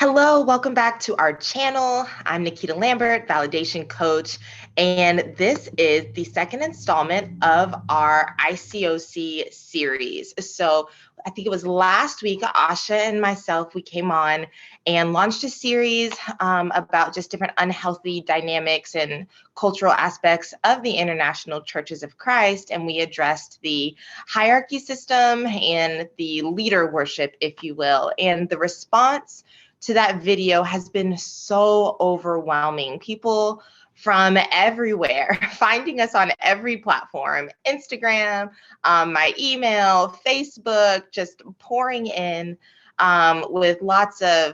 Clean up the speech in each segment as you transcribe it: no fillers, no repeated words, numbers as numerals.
Hello, welcome back to our channel. I'm Nikita Lambert, validation coach, and this is the second installment of our ICOC series. So I think it was last week, Asha and myself, we came on and launched a series about just different unhealthy dynamics and cultural aspects of the International Churches of Christ, and we addressed the hierarchy system and the leader worship, if you will, and the response to that video has been so overwhelming. People from everywhere finding us on every platform, Instagram, my email, Facebook, just pouring in with lots of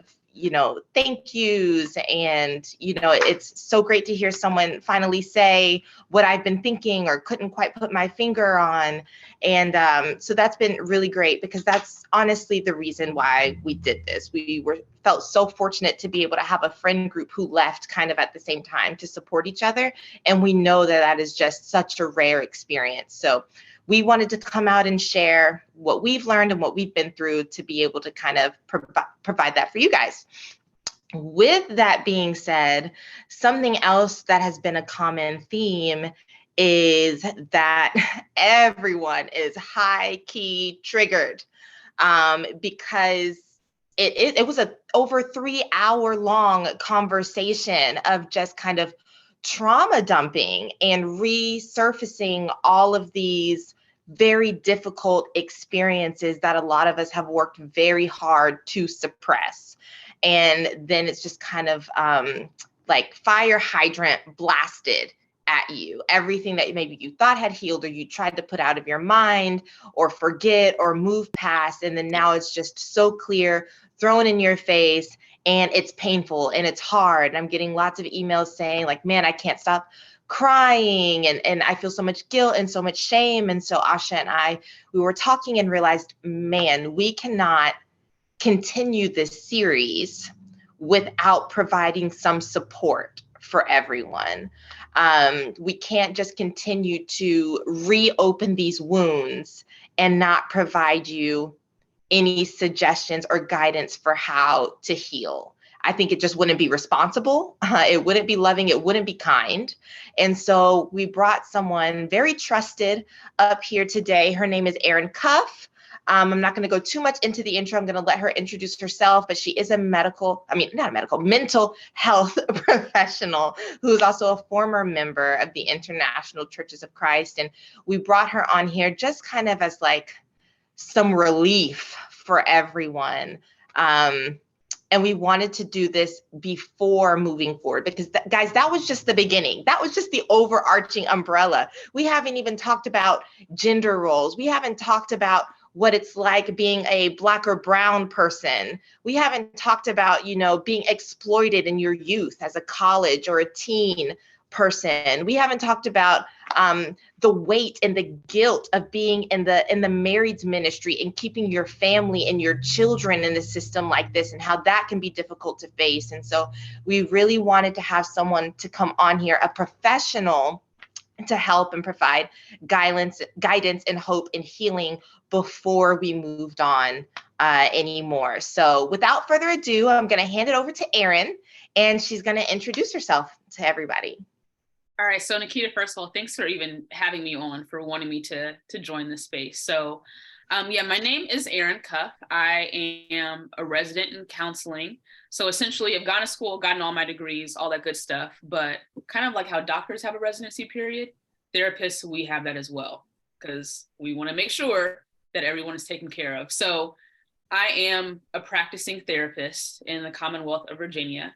thank yous. And, it's so great to hear someone finally say what I've been thinking or couldn't quite put my finger on. And so that's been really great, because that's honestly the reason why we did this. We felt so fortunate to be able to have a friend group who left kind of at the same time to support each other. And we know that that is just such a rare experience. So we wanted to come out and share what we've learned and what we've been through to be able to kind of provide that for you guys. With that being said, something else that has been a common theme is that everyone is high key triggered because it was a over 3 hour long conversation of just kind of trauma dumping and resurfacing all of these very difficult experiences that a lot of us have worked very hard to suppress. And then it's just kind of like fire hydrant blasted at you. Everything that maybe you thought had healed or you tried to put out of your mind or forget or move past. And then now it's just so clear, thrown in your face, and it's painful and it's hard. And I'm getting lots of emails saying like, man, I can't stop crying and I feel so much guilt and so much shame. And so Asha and we were talking and realized, man, we cannot continue this series without providing some support for everyone. We can't just continue to reopen these wounds and not provide you any suggestions or guidance for how to heal. I think it just wouldn't be responsible. It wouldn't be loving. It wouldn't be kind. And so we brought someone very trusted up here today. Her name is Erin Cuff. I'm not going to go too much into the intro. I'm going to let her introduce herself, but she is mental health professional who's also a former member of the International Churches of Christ. And we brought her on here just kind of as like some relief for everyone. And we wanted to do this before moving forward because, guys, that was just the beginning. That was just the overarching umbrella. We haven't even talked about gender roles. We haven't talked about what it's like being a Black or brown person. We haven't talked about, being exploited in your youth as a college or a teen person. We haven't talked about the weight and the guilt of being in the married ministry and keeping your family and your children in a system like this and how that can be difficult to face. And so we really wanted to have someone to come on here, a professional, to help and provide guidance and hope and healing before we moved on anymore. So without further ado, I'm going to hand it over to Erin, and she's going to introduce herself to everybody. All right, so Nikita, first of all, thanks for even having me on, for wanting me to join this space. So my name is Erin Cuff. I am a resident in counseling. So essentially I've gone to school, gotten all my degrees, all that good stuff, but kind of like how doctors have a residency period, therapists, we have that as well, because we want to make sure that everyone is taken care of. So I am a practicing therapist in the Commonwealth of Virginia.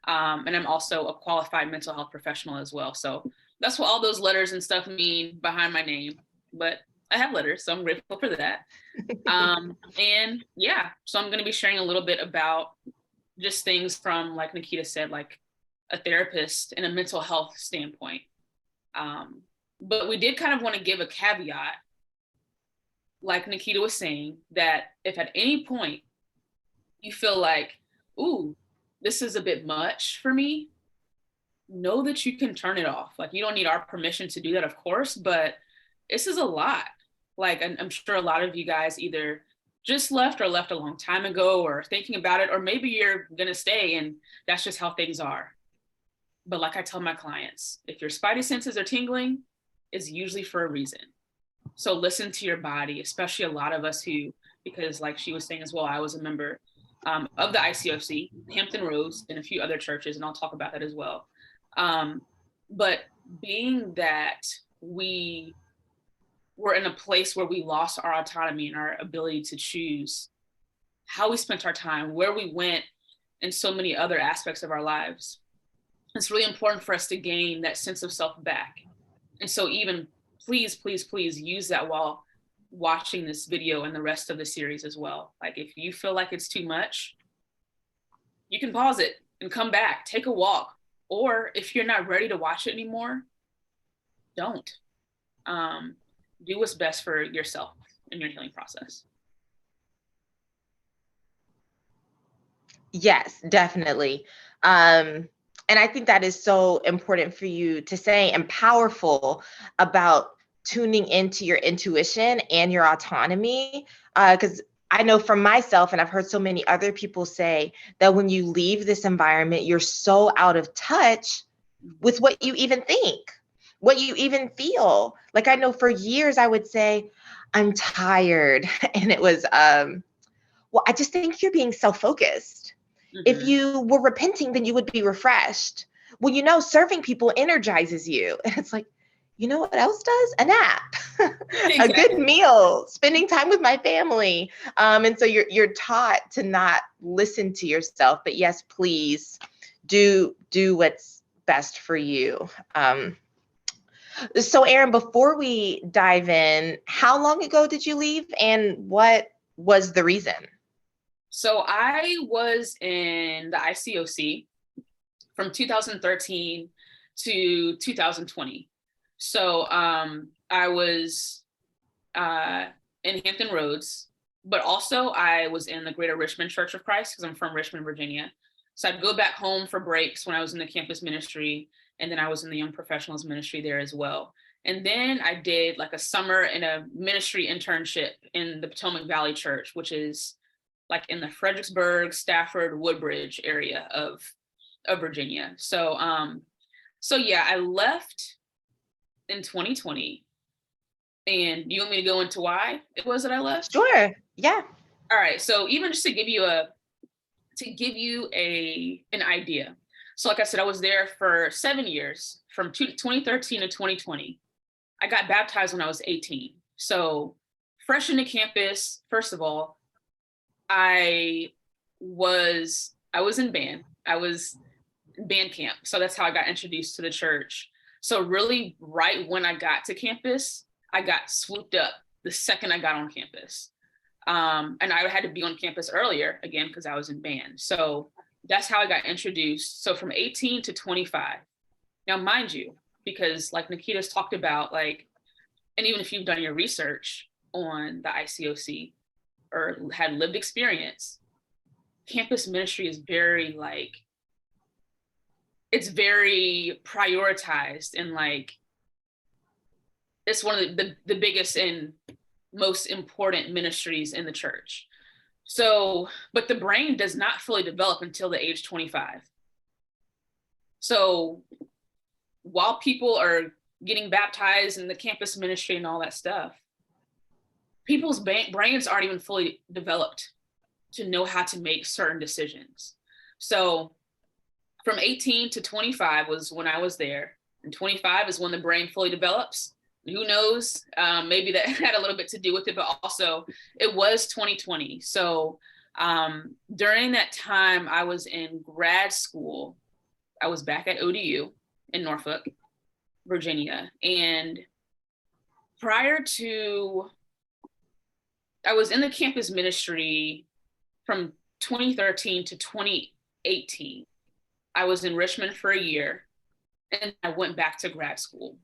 And I'm also a qualified mental health professional as well. So that's what all those letters and stuff mean behind my name. But I have letters, so I'm grateful for that. So I'm going to be sharing a little bit about just things from, like Nikita said, like a therapist and a mental health standpoint. But we did kind of want to give a caveat, like Nikita was saying, that if at any point you feel like, ooh, this is a bit much for me, know that you can turn it off. Like, you don't need our permission to do that, of course, but this is a lot. Like, I'm sure a lot of you guys either just left or left a long time ago or thinking about it, or maybe you're going to stay and that's just how things are. But like I tell my clients, if your spidey senses are tingling, it's usually for a reason. So listen to your body, especially a lot of us who, because like she was saying as well, I was a member of the ICOC, Hampton Roads, and a few other churches, and I'll talk about that as well. But being that we were in a place where we lost our autonomy and our ability to choose how we spent our time, where we went, and so many other aspects of our lives, it's really important for us to gain that sense of self back. And so even please, please, please use that while watching this video and the rest of the series as well. Like if you feel like it's too much, you can pause it and come back, take a walk. Or if you're not ready to watch it anymore, don't. Do what's best for yourself in your healing process. Yes, definitely. And I think that is so important for you to say and powerful about tuning into your intuition and your autonomy. Because I know for myself, and I've heard so many other people say that when you leave this environment, you're so out of touch with what you even think, what you even feel. Like I know for years I would say, I'm tired. And it was, well, I just think you're being self-focused. If you were repenting, then you would be refreshed. Well, you know, serving people energizes you. And it's like, you know what else does? A nap, a good meal, spending time with my family. And so you're taught to not listen to yourself. But yes, please do what's best for you. So Erin, before we dive in, how long ago did you leave and what was the reason? So I was in the ICOC from 2013 to 2020. So I was in Hampton Roads, but also I was in the Greater Richmond Church of Christ because I'm from Richmond, Virginia. So I'd go back home for breaks when I was in the campus ministry, and then I was in the young professionals ministry there as well. And then I did like a summer in a ministry internship in the Potomac Valley Church, which is like in the Fredericksburg, Stafford, Woodbridge area of Virginia. So yeah, I left in 2020. And you want me to go into why it was that I left? Sure. Yeah. All right. So even just to give you an idea. So like I said, I was there for 7 years, from 2013 to 2020. I got baptized when I was 18. So fresh into campus, first of all, I was in band. I was in band camp. So that's how I got introduced to the church. So really right when I got to campus, I got swooped up the second I got on campus. And I had to be on campus earlier, again, because I was in band. So that's how I got introduced. So from 18 to 25. Now, mind you, because like Nikita's talked about, like, and even if you've done your research on the ICOC or had lived experience, campus ministry is very like, it's very prioritized and like, it's one of the biggest and most important ministries in the church. So, but the brain does not fully develop until the age 25. So while people are getting baptized in the campus ministry and all that stuff, people's brains aren't even fully developed to know how to make certain decisions. So from 18 to 25 was when I was there, and 25 is when the brain fully develops. Who knows? Maybe that had a little bit to do with it, but also it was 2020. So during that time, I was in grad school. I was back at ODU in Norfolk, Virginia. And prior to, I was in the campus ministry from 2013 to 2018. I was in Richmond for a year, and I went back to grad school.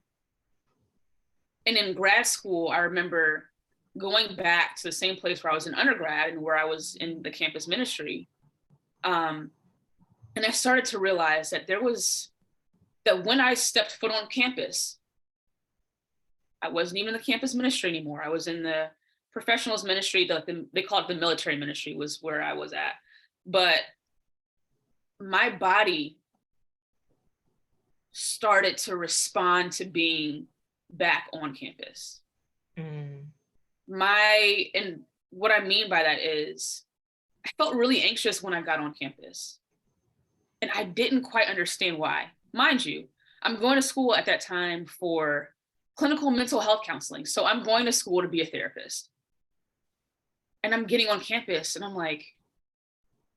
And in grad school, I remember going back to the same place where I was in undergrad and where I was in the campus ministry. And I started to realize that that when I stepped foot on campus, I wasn't even in the campus ministry anymore. I was in the professionals ministry, they call it the military ministry, was where I was at. But my body started to respond to being back on campus. And what I mean by that is I felt really anxious when I got on campus. And I didn't quite understand why. Mind you, I'm going to school at that time for clinical mental health counseling. So I'm going to school to be a therapist. And I'm getting on campus and I'm like,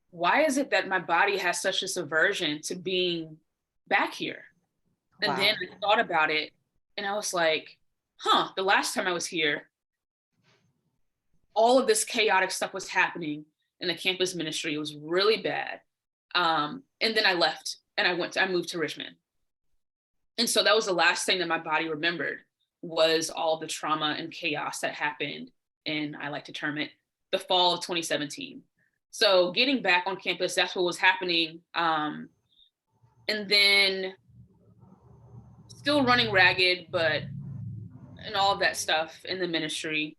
why is it that my body has such this aversion to being back here? And then I thought about it and I was like, the last time I was here, all of this chaotic stuff was happening in the campus ministry. It was really bad. And then I left and I moved to Richmond. And so that was the last thing that my body remembered, was all the trauma and chaos that happened in, I like to term it, the fall of 2017. So getting back on campus, that's what was happening. And then still running ragged, and all of that stuff in the ministry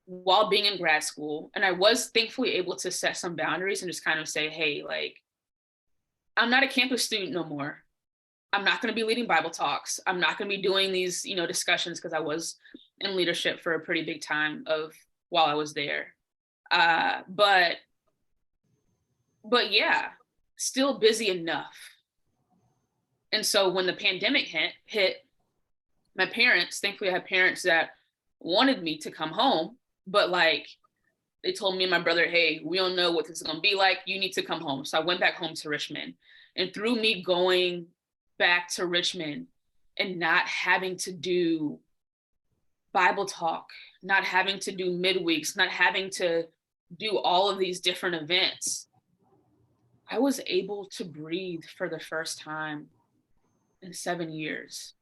while being in grad school. And I was thankfully able to set some boundaries and just kind of say, hey, like, I'm not a campus student no more. I'm not going to be leading Bible talks. I'm not going to be doing these, discussions, because I was in leadership for a pretty big time while I was there. But yeah, still busy enough. And so when the pandemic hit, my parents, thankfully I had parents that wanted me to come home, but like, they told me and my brother, hey, we don't know what this is going to be like. You need to come home. So I went back home to Richmond. And through me going back to Richmond and not having to do Bible talk, not having to do midweeks, not having to do all of these different events, I was able to breathe for the first time in 7 years.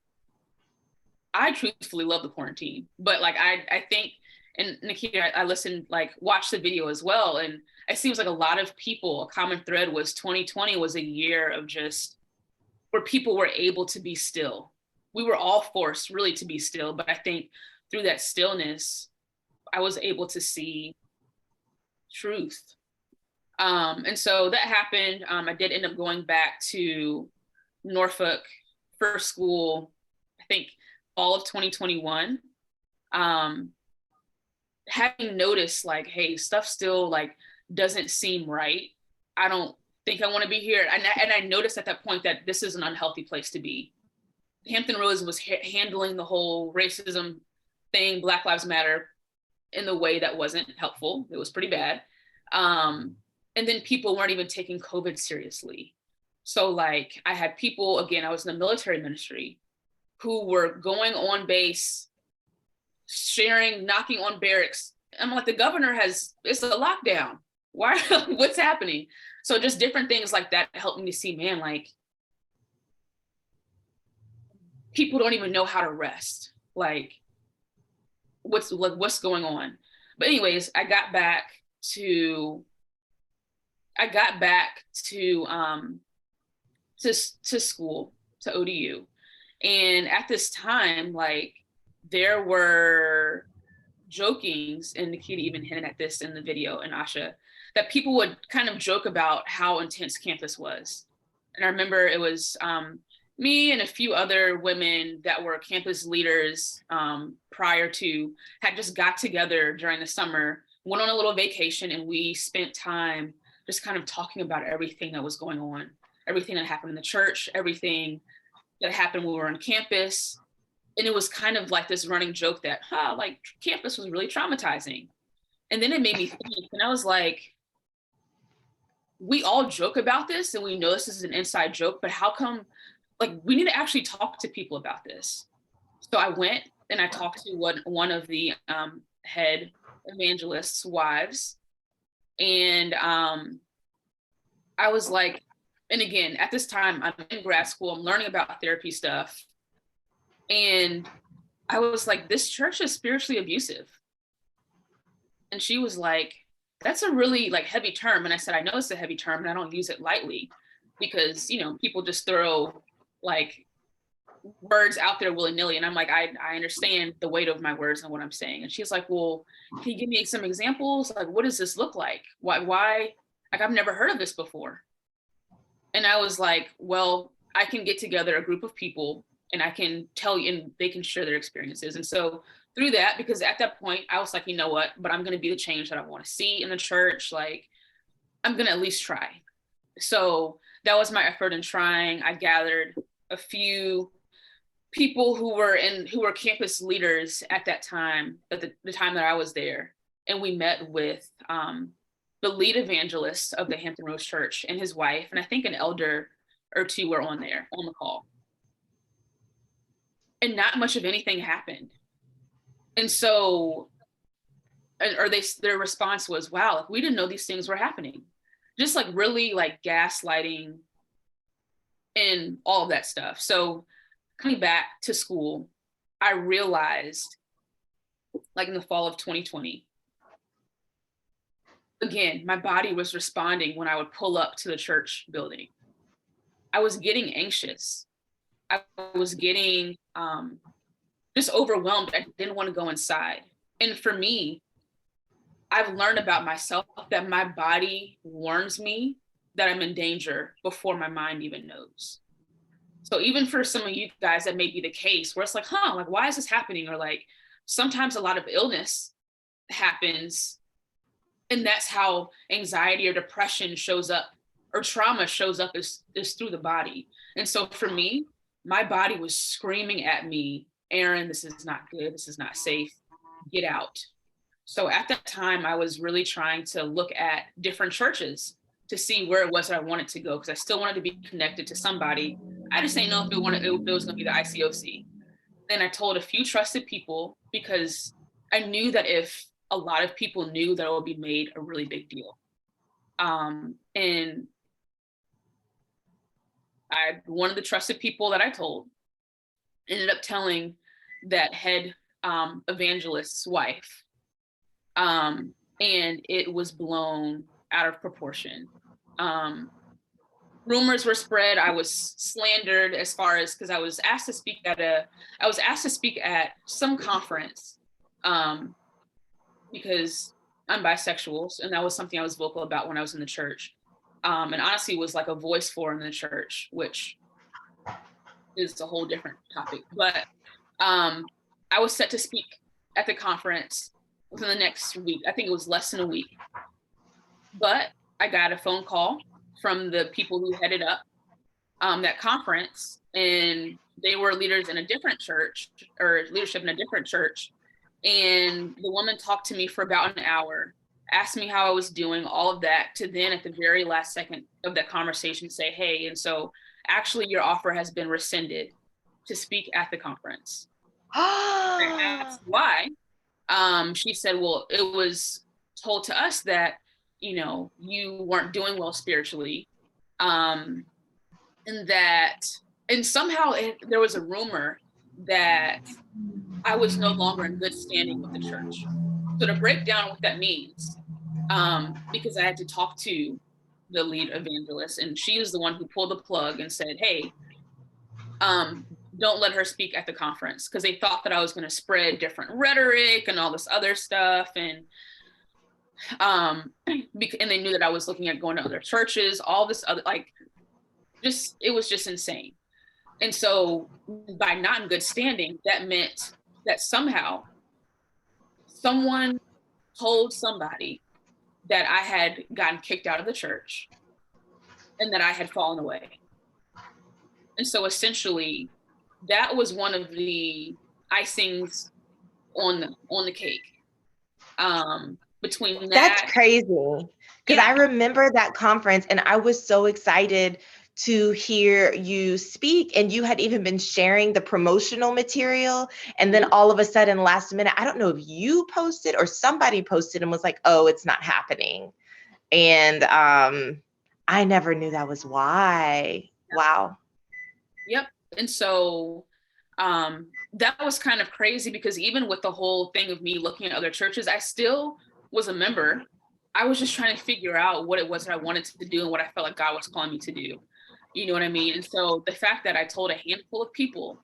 I truthfully love the quarantine, but like, I think, and Nikita, I listened, watched the video as well. And it seems like a lot of people, a common thread was 2020 was a year of just where people were able to be still. We were all forced really to be still, but I think through that stillness, I was able to see truth. And so that happened. I did end up going back to Norfolk for school, I think fall of 2021. Having noticed like, hey, stuff still like doesn't seem right. I don't think I want to be here. And I noticed at that point that this is an unhealthy place to be. Hampton Roads was handling the whole racism thing, Black Lives Matter, in the way that wasn't helpful. It was pretty bad. And then people weren't even taking COVID seriously. So like I had people, again, I was in the military ministry, who were going on base, sharing, knocking on barracks. I'm like, the governor it's a lockdown. Why, what's happening? So just different things like that helped me to see, man, like people don't even know how to rest. Like what's going on? But anyways, I got back to school, to ODU. And at this time, like there were jokings, and Nikita even hinted at this in the video, and Asha, that people would kind of joke about how intense campus was. And I remember it was me and a few other women that were campus leaders prior to had just got together during the summer, went on a little vacation, and we spent time just kind of talking about everything that was going on, everything that happened in the church, everything that happened when we were on campus. And it was kind of like this running joke that, like campus was really traumatizing. And then it made me think, and I was like, we all joke about this and we know this is an inside joke, but how come, like, we need to actually talk to people about this. So I went and I talked to one of the head evangelists' wives. And I was like, and again, at this time, I'm in grad school, I'm learning about therapy stuff. And I was like, this church is spiritually abusive. And she was like, that's a really like heavy term. And I said, I know it's a heavy term and I don't use it lightly because, people just throw like words out there willy-nilly. And I'm like, I understand the weight of my words and what I'm saying. And she's like, well, can you give me some examples? Like, what does this look like? Why, like, I've never heard of this before. And I was like, well, I can get together a group of people and I can tell you, and they can share their experiences. And so through that, because at that point I was like, you know what, but I'm going to be the change that I want to see in the church. Like, I'm going to at least try. So that was my effort in trying. I gathered a few people who were campus leaders at that time, at the time that I was there. And we met with the lead evangelist of the Hampton Roads Church and his wife, and I think an elder or two were on the call. And not much of anything happened. And so, their response was, wow, like, we didn't know these things were happening. Just like really like gaslighting and all of that stuff. So coming back to school, I realized, like in the fall of 2020, again, my body was responding when I would pull up to the church building. I was getting anxious. I was getting just overwhelmed. I didn't want to go inside. And for me, I've learned about myself that my body warns me that I'm in danger before my mind even knows. So even for some of you guys, that may be the case where it's like, like, why is this happening? Or like, sometimes a lot of illness happens, and that's how anxiety or depression shows up, or trauma shows up, is through the body. And so for me, my body was screaming at me, Aaron, this is not good. This is not safe. Get out. So at that time, I was really trying to look at different churches to see where it was that I wanted to go, because I still wanted to be connected to somebody. I just didn't know if it was going to be the ICOC. Then I told a few trusted people, because I knew that if a lot of people knew, that it would be made a really big deal. And one of the trusted people that I told ended up telling that head evangelist's wife. And it was blown out of proportion. Rumors were spread. I was slandered, as far as, because I was asked to speak at some conference, because I'm bisexual, and that was something I was vocal about when I was in the church. And honestly was like a voice for in the church, which is a whole different topic. But I was set to speak at the conference within the next week. I think it was less than a week. But I got a phone call from the people who headed up that conference, and they were leaders in a different church, or leadership in a different church. And the woman talked to me for about an hour, asked me how I was doing, all of that, to then at the very last second of that conversation say, hey, and so actually your offer has been rescinded to speak at the conference. I asked why. She said, well, it was told to us that, you weren't doing well spiritually. And somehow there was a rumor that I was no longer in good standing with the church. So to break down what that means, because I had to talk to the lead evangelist, and she was the one who pulled the plug and said, hey, don't let her speak at the conference, because they thought that I was going to spread different rhetoric and all this other stuff. And they knew that I was looking at going to other churches, all this other, it was just insane. And so by not in good standing, that meant that somehow someone told somebody that I had gotten kicked out of the church and that I had fallen away. And so essentially that was one of the icings on the cake. Between that. That's crazy. Because I remember that conference, and I was so excited to hear you speak, and you had even been sharing the promotional material. And then all of a sudden, last minute, I don't know if you posted or somebody posted and was like, oh, it's not happening. And I never knew that was why. Wow. Yep. And so that was kind of crazy, because even with the whole thing of me looking at other churches, I still was a member. I was just trying to figure out what it was that I wanted to do and what I felt like God was calling me to do. You know what I mean? And so the fact that I told a handful of people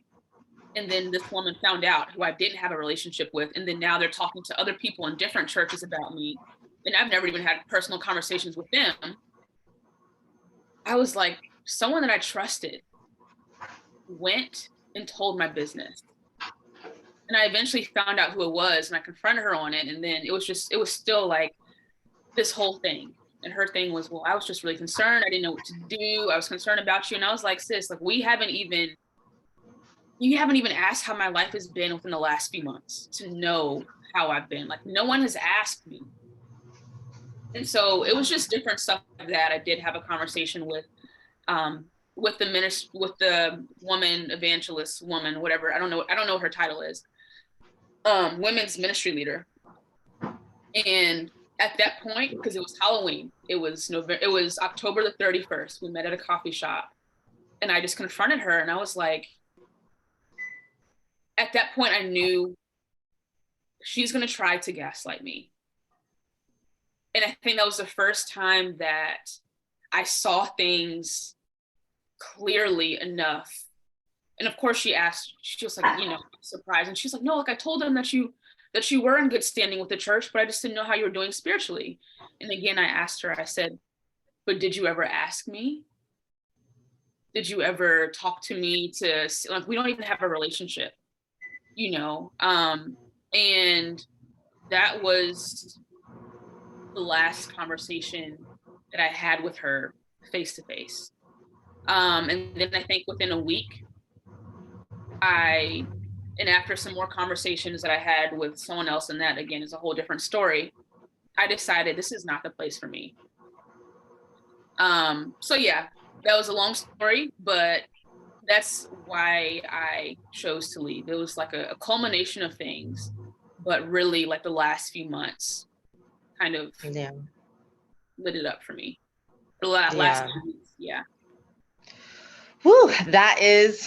And then this woman found out, who I didn't have a relationship with, and then now they're talking to other people in different churches about me, and I've never even had personal conversations with them. I was like, someone that I trusted went and told my business. And I eventually found out who it was, and I confronted her on it. And then it was still like this whole thing. And her thing was, well, I was just really concerned. I didn't know what to do. I was concerned about you. And I was like, sis, like, you haven't even asked how my life has been within the last few months to know how I've been. Like, no one has asked me. And so it was just different stuff like that. I did have a conversation with the woman evangelist woman, whatever. I don't know what her title is. Women's ministry leader. And at that point, because it was Halloween, it was October the 31st. We met at a coffee shop, and I just confronted her, and I was like, at that point, I knew she's going to try to gaslight me. And I think that was the first time that I saw things clearly enough. And of course she was like, surprised. And she's like, no, like, I told them that you were in good standing with the church, but I just didn't know how you were doing spiritually. And again, I asked her, I said, but did you ever ask me? Did you ever talk to me like, we don't even have a relationship, and that was the last conversation that I had with her face to face. And then I think within a week, and after some more conversations that I had with someone else, and that again is a whole different story, I decided this is not the place for me. So yeah, that was a long story, but that's why I chose to leave. It was like a culmination of things, but really like the last few months kind of lit it up for me. The last few weeks, yeah. Whew, that is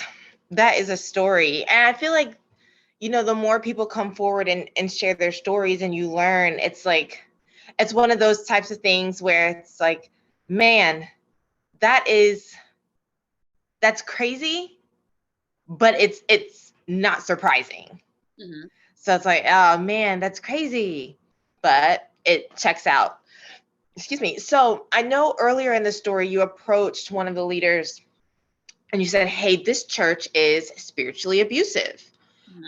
a story. And I feel like, the more people come forward and share their stories and you learn, it's like, it's one of those types of things where it's like, man, that's crazy, but it's not surprising. Mm-hmm. So it's like, oh man, that's crazy, but it checks out. Excuse me. So I know earlier in the story, you approached one of the leaders and you said, hey, this church is spiritually abusive.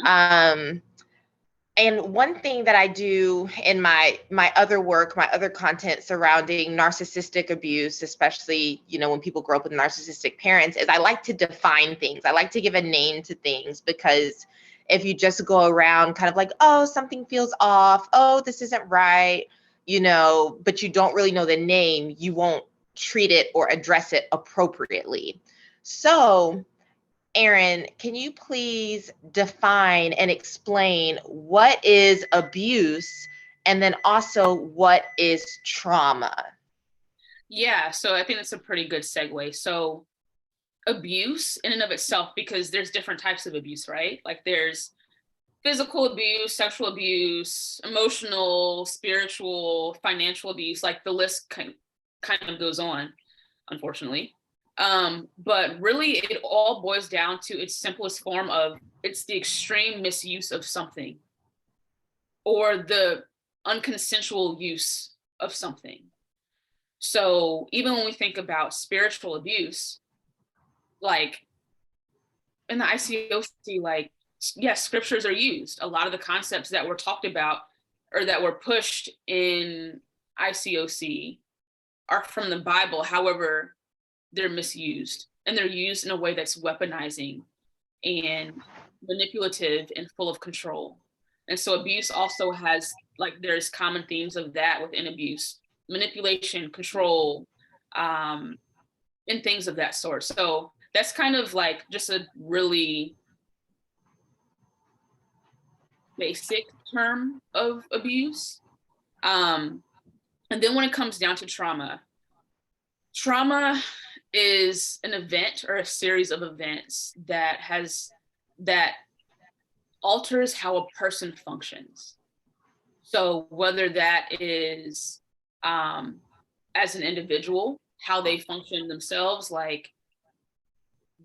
Mm-hmm. And one thing that I do in my other work, my other content surrounding narcissistic abuse, especially, when people grow up with narcissistic parents, is I like to define things. I like to give a name to things, because if you just go around kind of like, oh, something feels off, oh, this isn't right, but you don't really know the name, you won't treat it or address it appropriately. So, Aaron, can you please define and explain what is abuse, and then also what is trauma? Yeah, so I think that's a pretty good segue. So abuse in and of itself, because there's different types of abuse, right? Like there's physical abuse, sexual abuse, emotional, spiritual, financial abuse, like the list kind of goes on, unfortunately. But really it all boils down to its simplest form of, it's the extreme misuse of something, or the unconsensual use of something. So even when we think about spiritual abuse, like in the ICOC, like, yes, scriptures are used. A lot of the concepts that were talked about or that were pushed in ICOC are from the Bible. However, they're misused, and they're used in a way that's weaponizing and manipulative and full of control. And so abuse also has, like, there's common themes of that within abuse: manipulation, control, and things of that sort. So that's kind of like just a really basic term of abuse. And then when it comes down to trauma is an event or a series of events that alters how a person functions. So whether that is as an individual, how they function themselves, like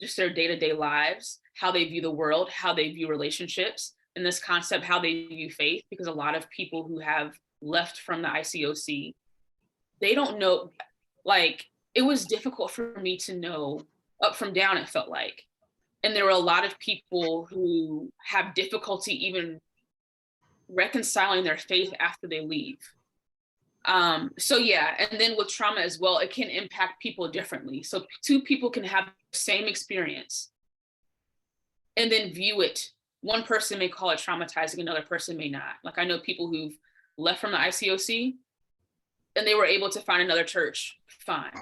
just their day-to-day lives, how they view the world, how they view relationships, and this concept, how they view faith, because a lot of people who have left from the ICOC, they don't know, like, it was difficult for me to know up from down, it felt like. And there were a lot of people who have difficulty even reconciling their faith after they leave. So yeah, and then with trauma as well, it can impact people differently. So two people can have the same experience and then view it. One person may call it traumatizing, another person may not. Like, I know people who've left from the ICOC and they were able to find another church, fine.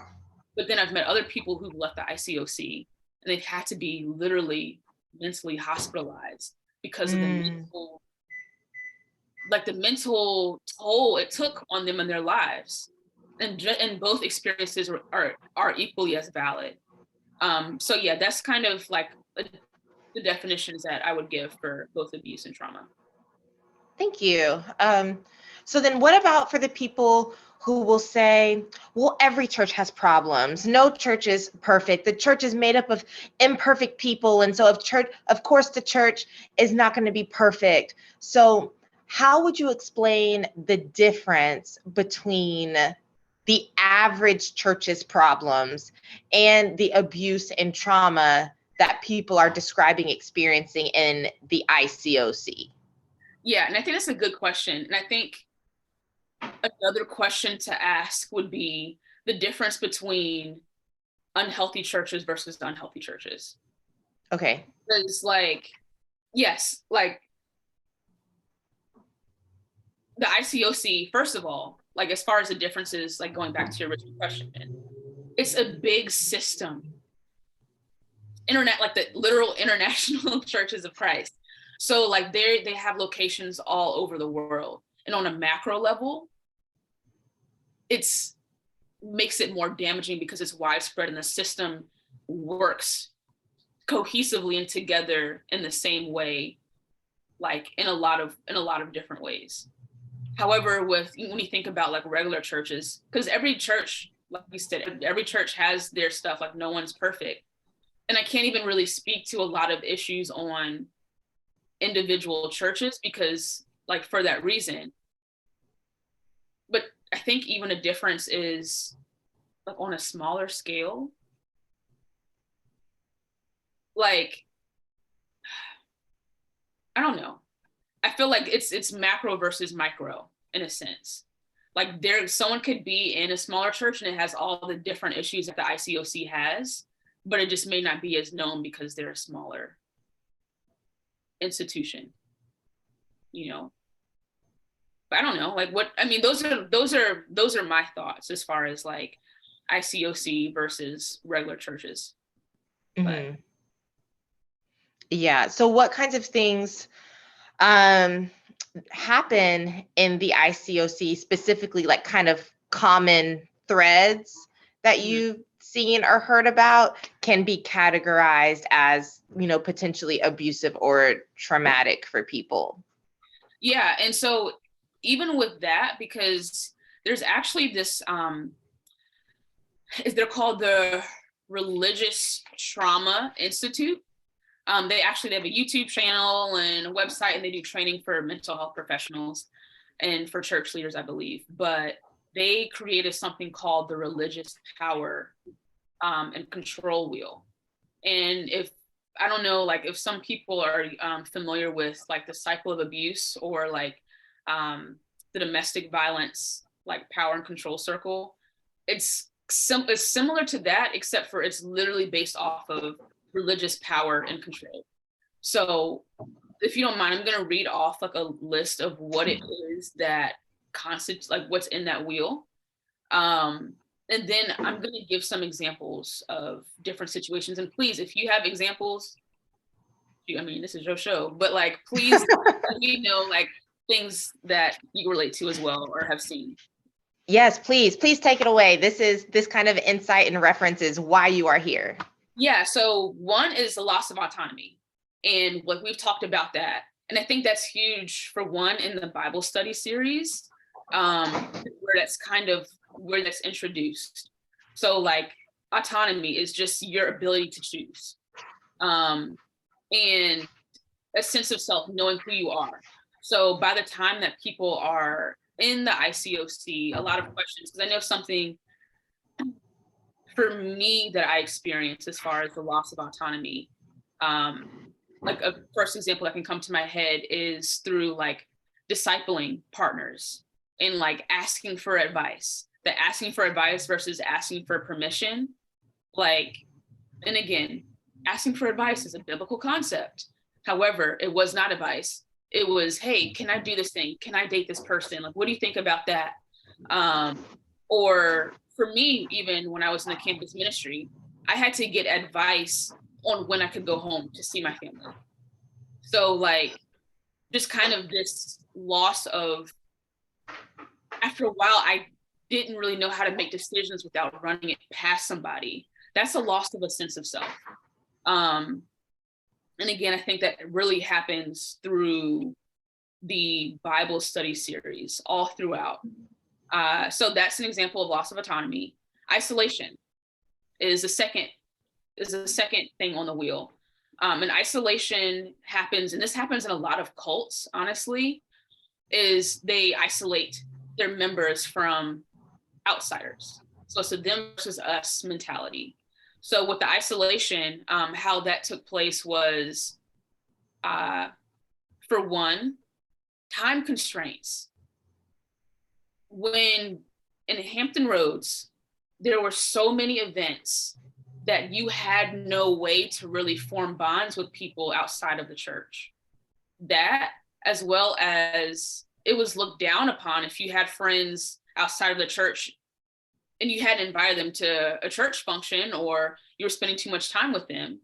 But then I've met other people who've left the ICOC and they've had to be literally mentally hospitalized because of the mental toll it took on them in their lives. And both experiences are equally as valid. So yeah, that's kind of like the definitions that I would give for both abuse and trauma. Thank you. So then what about for the people who will say, well, every church has problems. No church is perfect. The church is made up of imperfect people. And so of course, the church is not going to be perfect. So how would you explain the difference between the average church's problems and the abuse and trauma that people are describing experiencing in the ICOC? Yeah, and I think that's a good question. And I think another question to ask would be the difference between unhealthy churches versus unhealthy churches. Okay. Because yes, the ICOC, first of all, as far as the differences, going back to your original question, it's a big system. The literal international churches of Christ. So they have locations all over the world. And on a macro level, makes it more damaging because it's widespread and the system works cohesively and together in the same way, in a lot of different ways. However, when you think about regular churches, because every church, like you said, every church has their stuff, no one's perfect. And I can't even really speak to a lot of issues on individual churches because for that reason. But I think even a difference is on a smaller scale. I don't know. I feel like it's macro versus micro in a sense. Someone could be in a smaller church and it has all the different issues that the ICOC has, but it just may not be as known because they're a smaller institution, But I don't know, those are my thoughts as far as ICOC versus regular churches. Mm-hmm. Yeah. So what kinds of things happen in the ICOC, specifically kind of common threads that you've seen or heard about can be categorized as, potentially abusive or traumatic for people? Yeah. And so even with that, because there's actually this, they're called the Religious Trauma Institute. They have a YouTube channel and a website, and they do training for mental health professionals and for church leaders, I believe. But they created something called the Religious Power and Control Wheel. And I don't know, if some people are familiar with the cycle of abuse or the domestic violence, power and control circle, it's similar to that, except for it's literally based off of religious power and control. So if you don't mind, I'm going to read off a list of what it is that constitutes, what's in that wheel. And then I'm going to give some examples of different situations. And please, if you have examples, this is your show, but please let me know things that you relate to as well or have seen. Yes, please take it away. This kind of insight and reference is why you are here. Yeah, so one is the loss of autonomy. And we've talked about that. And I think that's huge for one in the Bible study series, where that's introduced. So autonomy is just your ability to choose. and a sense of self, knowing who you are. So by the time that people are in the ICOC, a lot of questions, because I know something for me that I experienced as far as the loss of autonomy. Like a first example that can come to my head is through like discipling partners and like asking for advice. The asking for advice versus asking for permission. Like, and again, asking for advice is a biblical concept. However, it was not advice. It was, hey, can I do this thing? Can I date this person? Like, what do you think about that? Or for me, even when I was in the campus ministry, I had to get advice on when I could go home to see my family. So like, just kind of this loss of, after a while, I didn't really know how to make decisions without running it past somebody. That's a loss of a sense of self. And again, I think that really happens through the Bible study series all throughout. So that's an example of loss of autonomy. Isolation is a second thing on the wheel. And isolation happens, and this happens in a lot of cults, honestly, is they isolate their members from outsiders. So it's a them versus us mentality. So with the isolation, how that took place was, for one, time constraints. When in Hampton Roads, there were so many events that you had no way to really form bonds with people outside of the church. That, as well as it was looked down upon if you had friends outside of the church and you hadn't invited them to a church function, or you were spending too much time with them.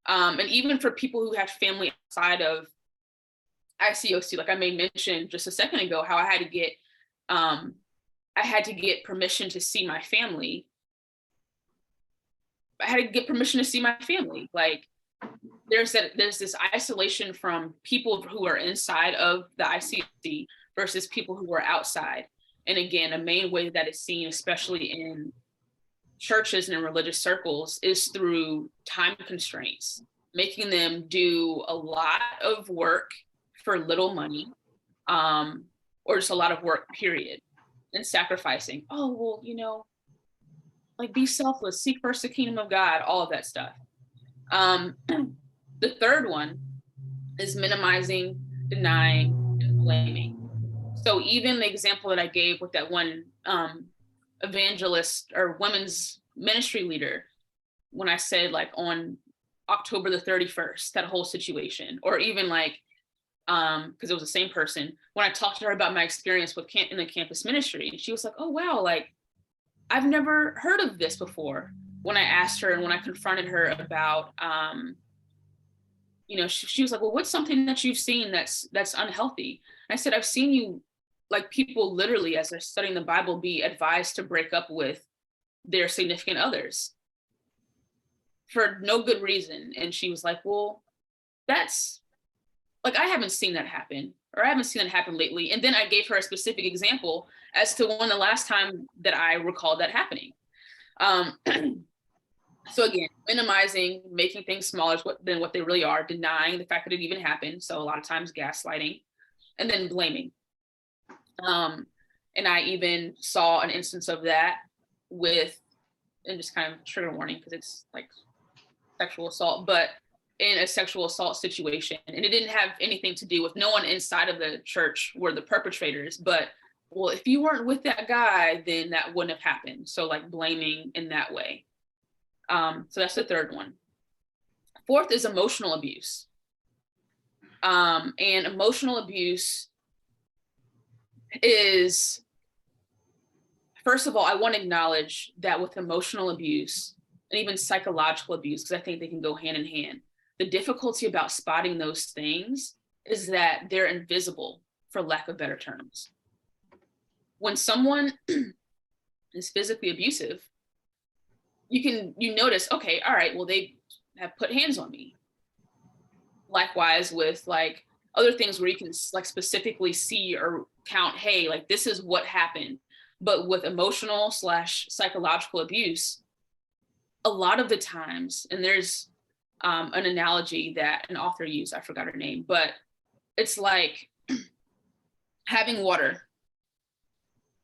And even for people who had family outside of ICOC, like I made mention just a second ago, how I had to get permission to see my family. I had to get permission to see my family. Like there's this isolation from people who are inside of the ICOC versus people who are outside. And again, a main way that is seen, especially in churches and in religious circles, is through time constraints, making them do a lot of work for little money, or just a lot of work, period, and sacrificing. Oh, well, you know, like be selfless, seek first the kingdom of God, all of that stuff. The third one is minimizing, denying, and blaming. So even the example that I gave with that one evangelist or women's ministry leader, when I said like on October the 31st, that whole situation, or even like, because it was the same person, when I talked to her about my experience with in the campus ministry, she was like, oh, wow, like I've never heard of this before. When I asked her and when I confronted her about, you know, she was like, well, what's something that you've seen that's unhealthy? And I said, I've seen you, like people literally, as they're studying the Bible, be advised to break up with their significant others for no good reason. And she was like, well, that's like, I haven't seen that happen, or I haven't seen that happen lately. And then I gave her a specific example as to when the last time that I recalled that happening. So again, minimizing, making things smaller than what they really are, denying the fact that it even happened. So a lot of times gaslighting, and then blaming. And I even saw an instance of that with, and just kind of trigger warning because it's like sexual assault, but in a sexual assault situation. And it didn't have anything to do with, no one inside of the church were the perpetrators, but well, if you weren't with that guy, then that wouldn't have happened. So like blaming in that way. So that's the third one. Fourth is emotional abuse. And emotional abuse is, first of all, I want to acknowledge that with emotional abuse and even psychological abuse, because I think they can go hand in hand, the difficulty about spotting those things is that they're invisible, for lack of better terms. When someone is physically abusive, you notice, okay, all right, well, they have put hands on me. Likewise with like other things where you can like specifically see or count, hey, like this is what happened. But with emotional / psychological abuse, a lot of the times, and there's an analogy that an author used. I forgot her name, but it's like having water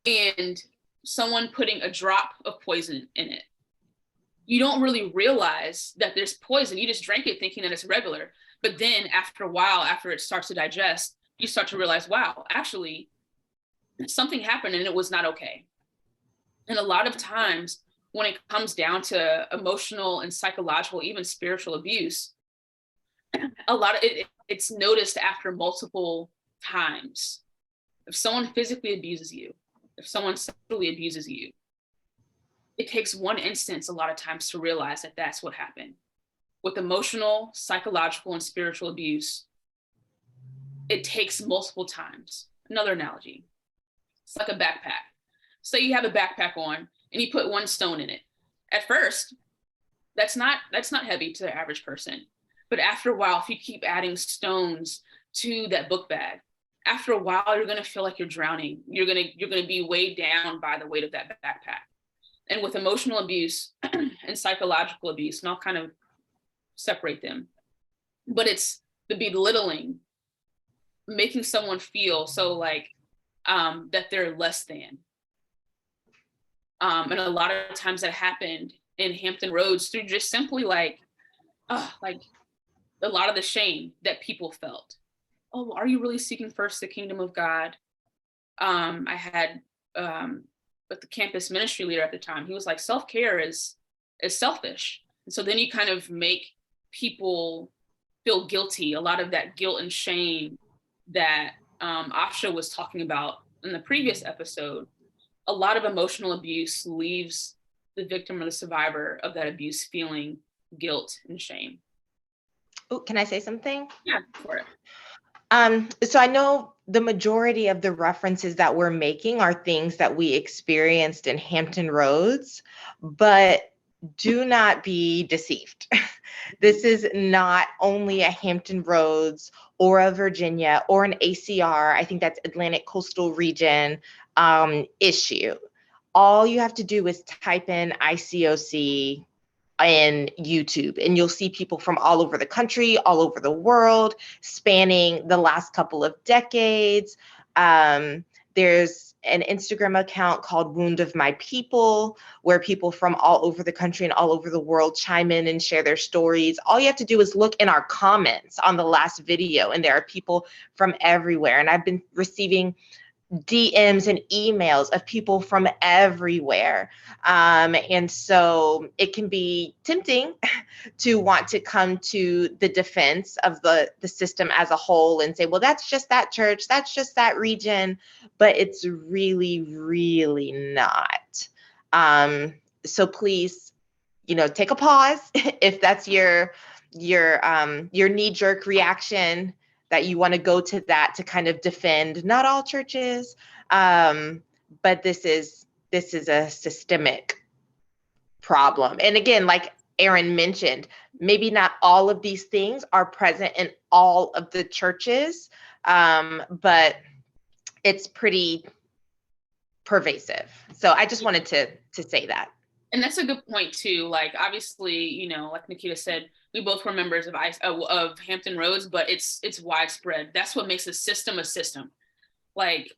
and someone putting a drop of poison in it. You don't really realize that there's poison. You just drink it thinking that it's regular. But then after a while, after it starts to digest, you start to realize, wow, actually something happened and it was not okay. And a lot of times when it comes down to emotional and psychological, even spiritual abuse, a lot of it's noticed after multiple times. If someone physically abuses you, if someone sexually abuses you, it takes one instance a lot of times to realize that that's what happened. With emotional, psychological, and spiritual abuse, it takes multiple times. Another analogy, it's like a backpack. Say you have a backpack on and you put one stone in it. At first, that's not heavy to the average person. But after a while, if you keep adding stones to that book bag, after a while, you're gonna feel like you're drowning. You're gonna be weighed down by the weight of that backpack. And with emotional abuse and psychological abuse, and I'll kind of separate them, but it's the belittling, making someone feel so like that they're less than. And a lot of times that happened in Hampton Roads through just simply like a lot of the shame that people felt. Oh, are you really seeking first the kingdom of God? I had with the campus ministry leader at the time, he was like, self-care is selfish. And so then you kind of make people feel guilty. A lot of that guilt and shame that Asha was talking about in the previous episode, a lot of emotional abuse leaves the victim or the survivor of that abuse feeling guilt and shame. Oh, can I say something? Yeah, for it. So I know the majority of the references that we're making are things that we experienced in Hampton Roads, but do not be deceived. This is not only a Hampton Roads or a Virginia or an ACR, I think that's Atlantic Coastal Region issue. All you have to do is type in ICOC in YouTube, and you'll see people from all over the country, all over the world, spanning the last couple of decades. There's an Instagram account called Wound of My People, where people from all over the country and all over the world chime in and share their stories. All you have to do is look in our comments on the last video, and there are people from everywhere. And I've been receiving DMs and emails of people from everywhere. And so it can be tempting to want to come to the defense of the system as a whole and say, well, that's just that church, that's just that region, but it's really, really not. So please, take a pause if that's your knee-jerk reaction, that you want to go to that to kind of defend not all churches, but this is a systemic problem. And again, like Aaron mentioned, maybe not all of these things are present in all of the churches, but it's pretty pervasive. So I just wanted to say that. And that's a good point too. Like, obviously, like Nikita said, we both were members of Hampton Roads, but it's widespread. That's what makes a system a system. Like,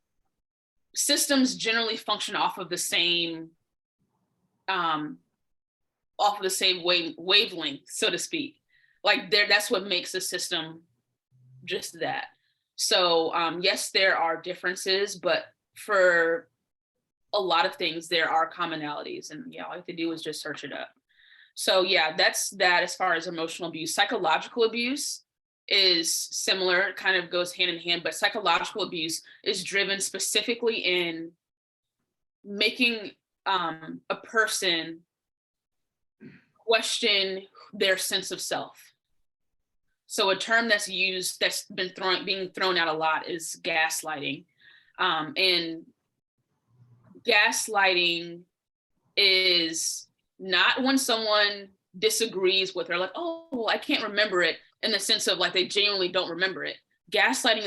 systems generally function off of the same wavelength, so to speak. Like, that's what makes a system just that. So yes, there are differences, but for a lot of things, there are commonalities, and all you have to do is just search it up. So yeah, that's that as far as emotional abuse. Psychological abuse is similar, kind of goes hand in hand, but psychological abuse is driven specifically in making a person question their sense of self. So a term that's used, that's being thrown out a lot, is gaslighting. And gaslighting is not when someone disagrees with her, like, oh, well, I can't remember it, in the sense of like they genuinely don't remember it. Gaslighting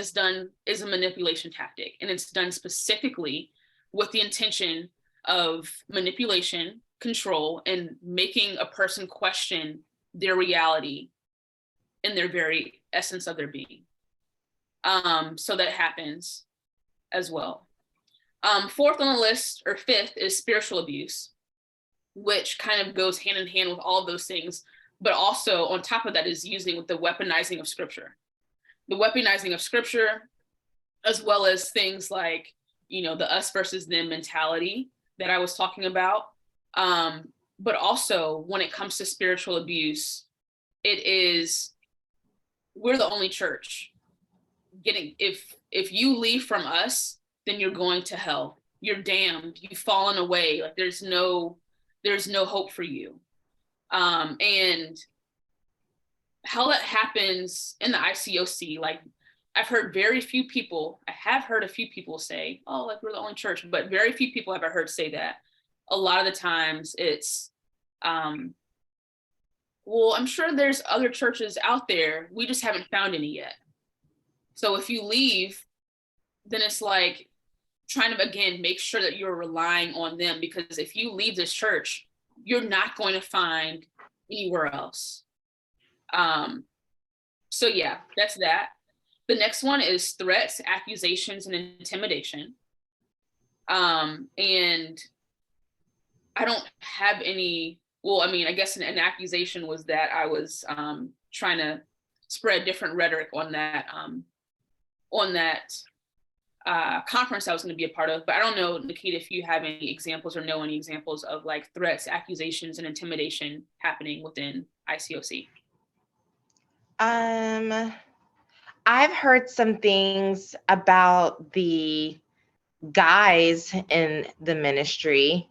is a manipulation tactic, and it's done specifically with the intention of manipulation, control, and making a person question their reality in their very essence of their being. So that happens as well. Fourth on the list, or fifth, is spiritual abuse, which kind of goes hand in hand with all of those things, but also on top of that is using the weaponizing of scripture. The weaponizing of scripture, as well as things like, the us versus them mentality that I was talking about. But also when it comes to spiritual abuse, we're the only church if you leave from us, then you're going to hell. You're damned. You've fallen away. Like there's no hope for you. And how that happens in the ICOC, like I have heard a few people say, oh, like we're the only church, but very few people have I heard say that. A lot of the times it's, well, I'm sure there's other churches out there. We just haven't found any yet. So if you leave, then it's like trying to, again, make sure that you're relying on them, because if you leave this church, you're not going to find anywhere else. So yeah, that's that. The next one is threats, accusations, and intimidation. And I don't have any, well, I mean, I guess an accusation was that I was trying to spread different rhetoric on that conference I was going to be a part of. But I don't know, Nikita, if you have any examples or know any examples of like threats, accusations, and intimidation happening within ICOC. I've heard some things about the guys in the ministry.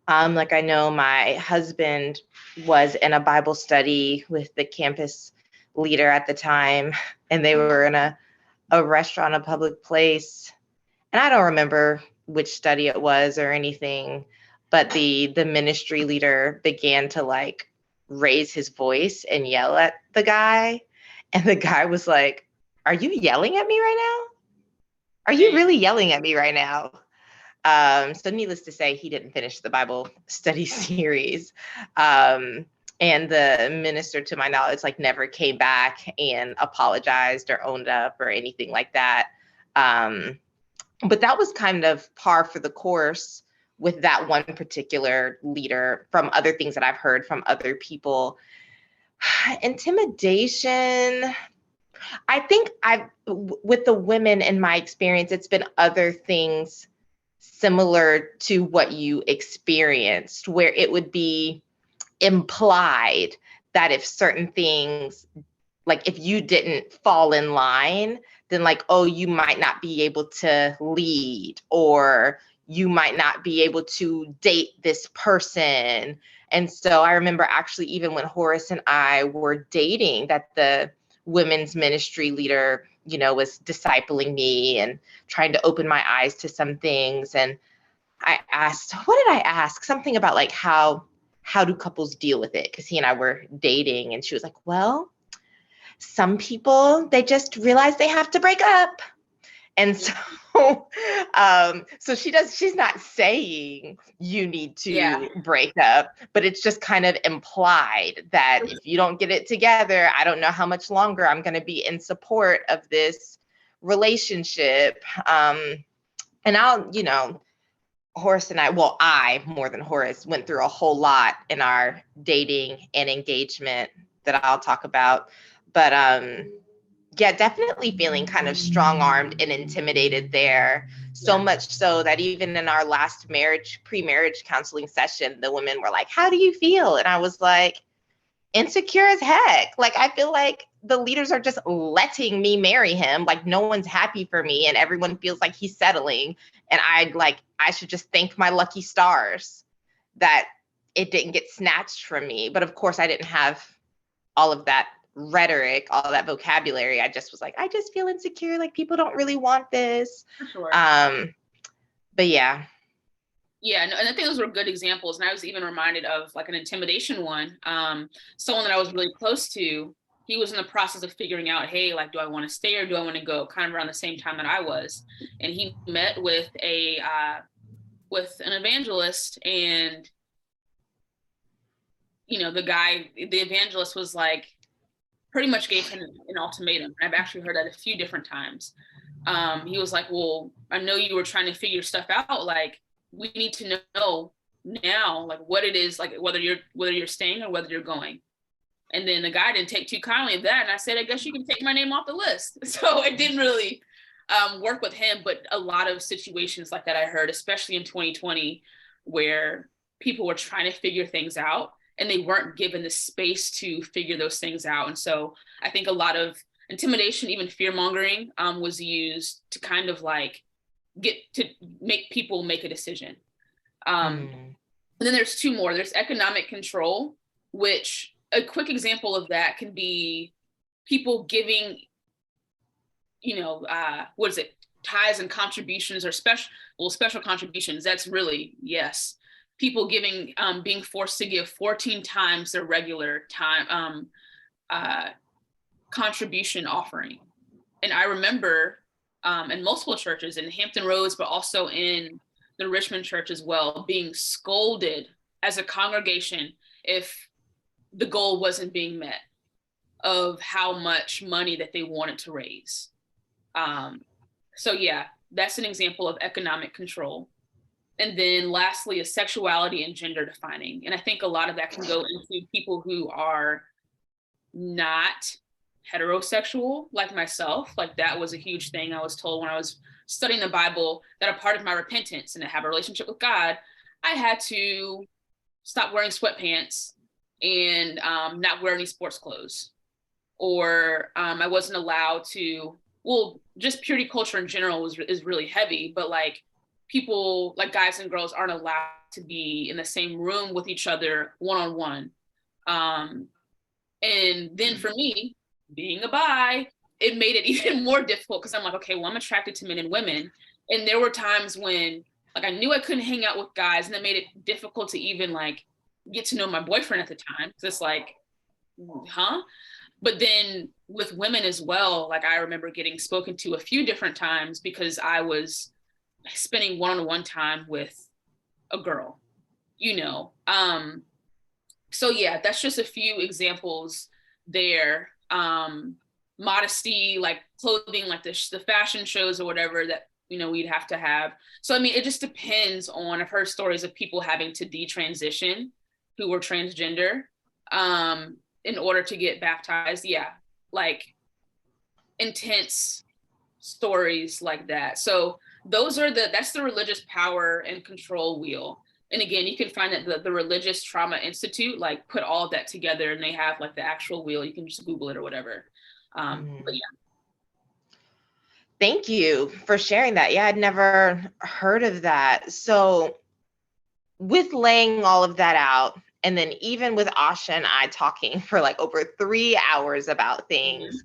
Like I know my husband was in a Bible study with the campus leader at the time, and they were in a restaurant, a public place. And I don't remember which study it was or anything, but the ministry leader began to like raise his voice and yell at the guy. And the guy was like, "Are you yelling at me right now? Are you really yelling at me right now?" So needless to say, he didn't finish the Bible study series. And the minister, to my knowledge, like never came back and apologized or owned up or anything like that. But that was kind of par for the course with that one particular leader. From other things that I've heard from other people, intimidation, I think with the women in my experience, it's been other things similar to what you experienced, where it would be implied that if certain things, like if you didn't fall in line, then like, oh, you might not be able to lead, or you might not be able to date this person. And so I remember actually even when Horace and I were dating, that the women's ministry leader, was discipling me and trying to open my eyes to some things. And I asked, what did I ask? Something about like, how do couples deal with it? Because he and I were dating, and she was like, well, some people, they just realize they have to break up. And so, so she's not saying you need to break up, but it's just kind of implied that if you don't get it together, I don't know how much longer I'm going to be in support of this relationship. And Horace and I more than Horace, went through a whole lot in our dating and engagement that I'll talk about. But yeah, definitely feeling kind of strong-armed and intimidated there. So much so that even in our last pre-marriage counseling session, the women were like, "How do you feel?" And I was like, insecure as heck. Like, I feel like the leaders are just letting me marry him. Like, no one's happy for me, and everyone feels like he's settling. And I should just thank my lucky stars that it didn't get snatched from me. But of course, I didn't have all of that rhetoric, all of that vocabulary. I just was like, I just feel insecure. Like, people don't really want this. For sure. But yeah. Yeah, and I think those were good examples. And I was even reminded of like an intimidation one. Someone that I was really close to, he was in the process of figuring out, hey, like, do I want to stay or do I want to go? Kind of around the same time that I was. And he met with an evangelist, and the evangelist was like, pretty much gave him an ultimatum. I've actually heard that a few different times. He was like, well, I know you were trying to figure stuff out. Like, we need to know now, like, what it is, like, whether you're staying or whether you're going. And then the guy didn't take too kindly of that. And I said, I guess you can take my name off the list. So it didn't really work with him. But a lot of situations like that I heard, especially in 2020, where people were trying to figure things out and they weren't given the space to figure those things out. And so I think a lot of intimidation, even fear mongering, was used to kind of like get to make people make a decision. And then there's two more. There's economic control, which a quick example of that can be people giving, what is it? Tithes and contributions or special contributions. That's really, yes. People giving, being forced to give 14 times their regular time contribution offering. And I remember in multiple churches in Hampton Roads, but also in the Richmond church as well, being scolded as a congregation if the goal wasn't being met of how much money that they wanted to raise. So yeah, that's an example of economic control. And then lastly is sexuality and gender defining. And I think a lot of that can go into people who are not heterosexual like myself. Like that was a huge thing I was told when I was studying the Bible, that a part of my repentance and to have a relationship with God, I had to stop wearing sweatpants and not wear any sports clothes. Or I wasn't allowed to, well, just purity culture in general is really heavy, but like people, like guys and girls aren't allowed to be in the same room with each other one-on-one. And then for me, being a bi, it made it even more difficult because I'm like, okay, well, I'm attracted to men and women. And there were times when like I knew I couldn't hang out with guys, and that made it difficult to even like get to know my boyfriend at the time. So it's like, huh? But then with women as well, like I remember getting spoken to a few different times because I was spending one-on-one time with a girl, So yeah, that's just a few examples there. Modesty, like clothing, like the fashion shows or whatever that, we'd have to have. So, I mean, it just depends on, I've heard stories of people having to detransition who were transgender in order to get baptized. Yeah, like intense stories like that. So that's the religious power and control wheel. And again, you can find that the Religious Trauma Institute, like put all of that together and they have like the actual wheel. You can just Google it or whatever. But yeah. Thank you for sharing that. Yeah, I'd never heard of that. So with laying all of that out, and then even with Asha and I talking for like over 3 hours about things,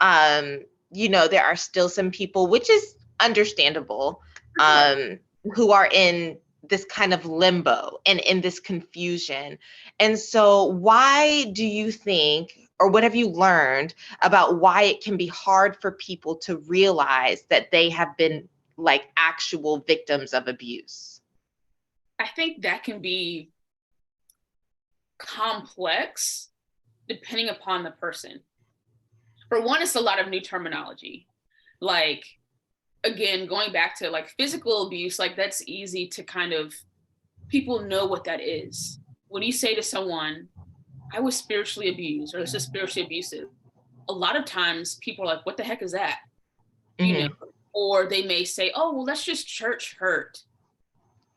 there are still some people, which is understandable, who are in this kind of limbo and in this confusion. And so why do you think, or what have you learned about why it can be hard for people to realize that they have been like actual victims of abuse? I think that can be complex depending upon the person. For one, it's a lot of new terminology. Like, again, going back to like physical abuse, like that's easy to kind of, people know what that is. When you say to someone, I was spiritually abused, or this is spiritually abusive, a lot of times people are like, what the heck is that? Or they may say, oh, well, that's just church hurt.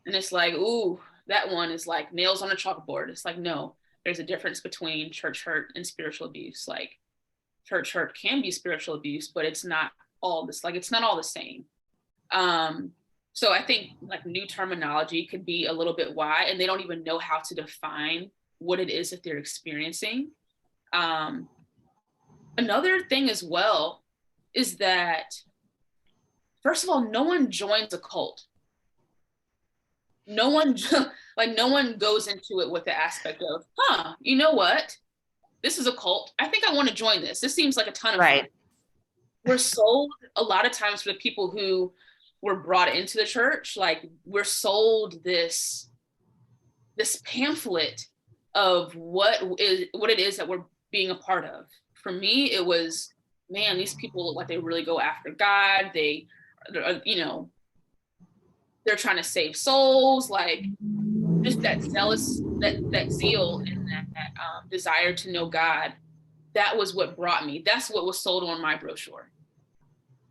And it's like, ooh, that one is like nails on a chalkboard. It's like, no, there's a difference between church hurt and spiritual abuse. Like church hurt can be spiritual abuse, but it's not all this, like, it's not all the same. So I think like new terminology could be a little bit why, and they don't even know how to define what it is that they're experiencing. Another thing as well is that, first of all, no one joins a cult. No one goes into it with the aspect of, you know what? This is a cult. I think I want to join this. This seems like a ton of fun. We're sold a lot of times for the people who were brought into the church, like we're sold this pamphlet of what it is that we're being a part of for me, it was, man, these people look like they really go after God. They're, you know, they're trying to save souls, like just that that zeal and that desire to know God. That was what brought me. That's what was sold on my brochure.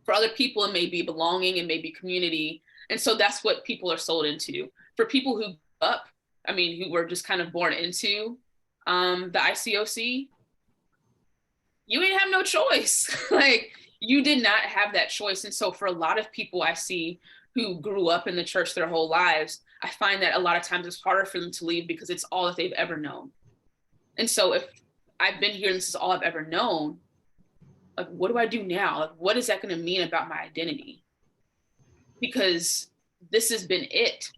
For other people, it may be belonging, it may be community. And so that's what people are sold into. For people who who were just kind of born into the ICOC, you ain't have no choice. Like, you did not have that choice. And so for a lot of people I see who grew up in the church their whole lives, I find that a lot of times it's harder for them to leave because it's all that they've ever known. And so if I've been here and this is all I've ever known, like, what do I do now? Like, what is that going to mean about my identity? Because this has been it.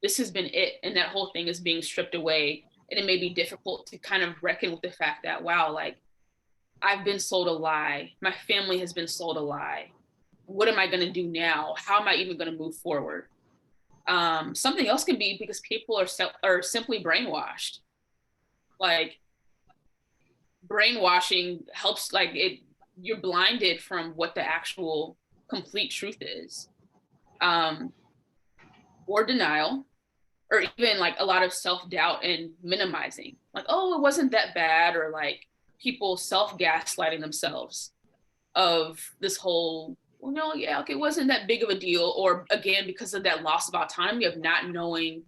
This has been it. And that whole thing is being stripped away. And it may be difficult to kind of reckon with the fact that, wow, like, I've been sold a lie. My family has been sold a lie. What am I going to do now? How am I even going to move forward? Something else can be because people are simply brainwashed. Like, brainwashing helps, like, you're blinded from what the actual complete truth is. Or denial, or even like a lot of self-doubt and minimizing. Like, oh, it wasn't that bad, or like people self-gaslighting themselves of this whole, well, no, yeah, okay, it wasn't that big of a deal. Or again, because of that loss of autonomy of not knowing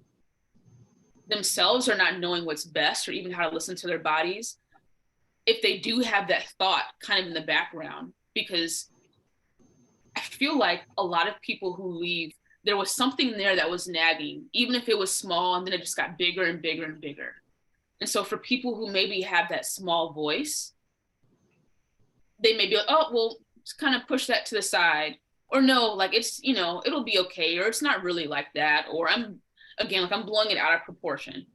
themselves or not knowing what's best or even how to listen to their bodies, if they do have that thought kind of in the background, because I feel like a lot of people who leave, there was something there that was nagging, even if it was small, and then it just got bigger and bigger and bigger. And so for people who maybe have that small voice, they may be like, oh, well, just kind of push that to the side. Or no, like, it's, you know, it'll be okay. Or it's not really like that. Or I'm blowing it out of proportion.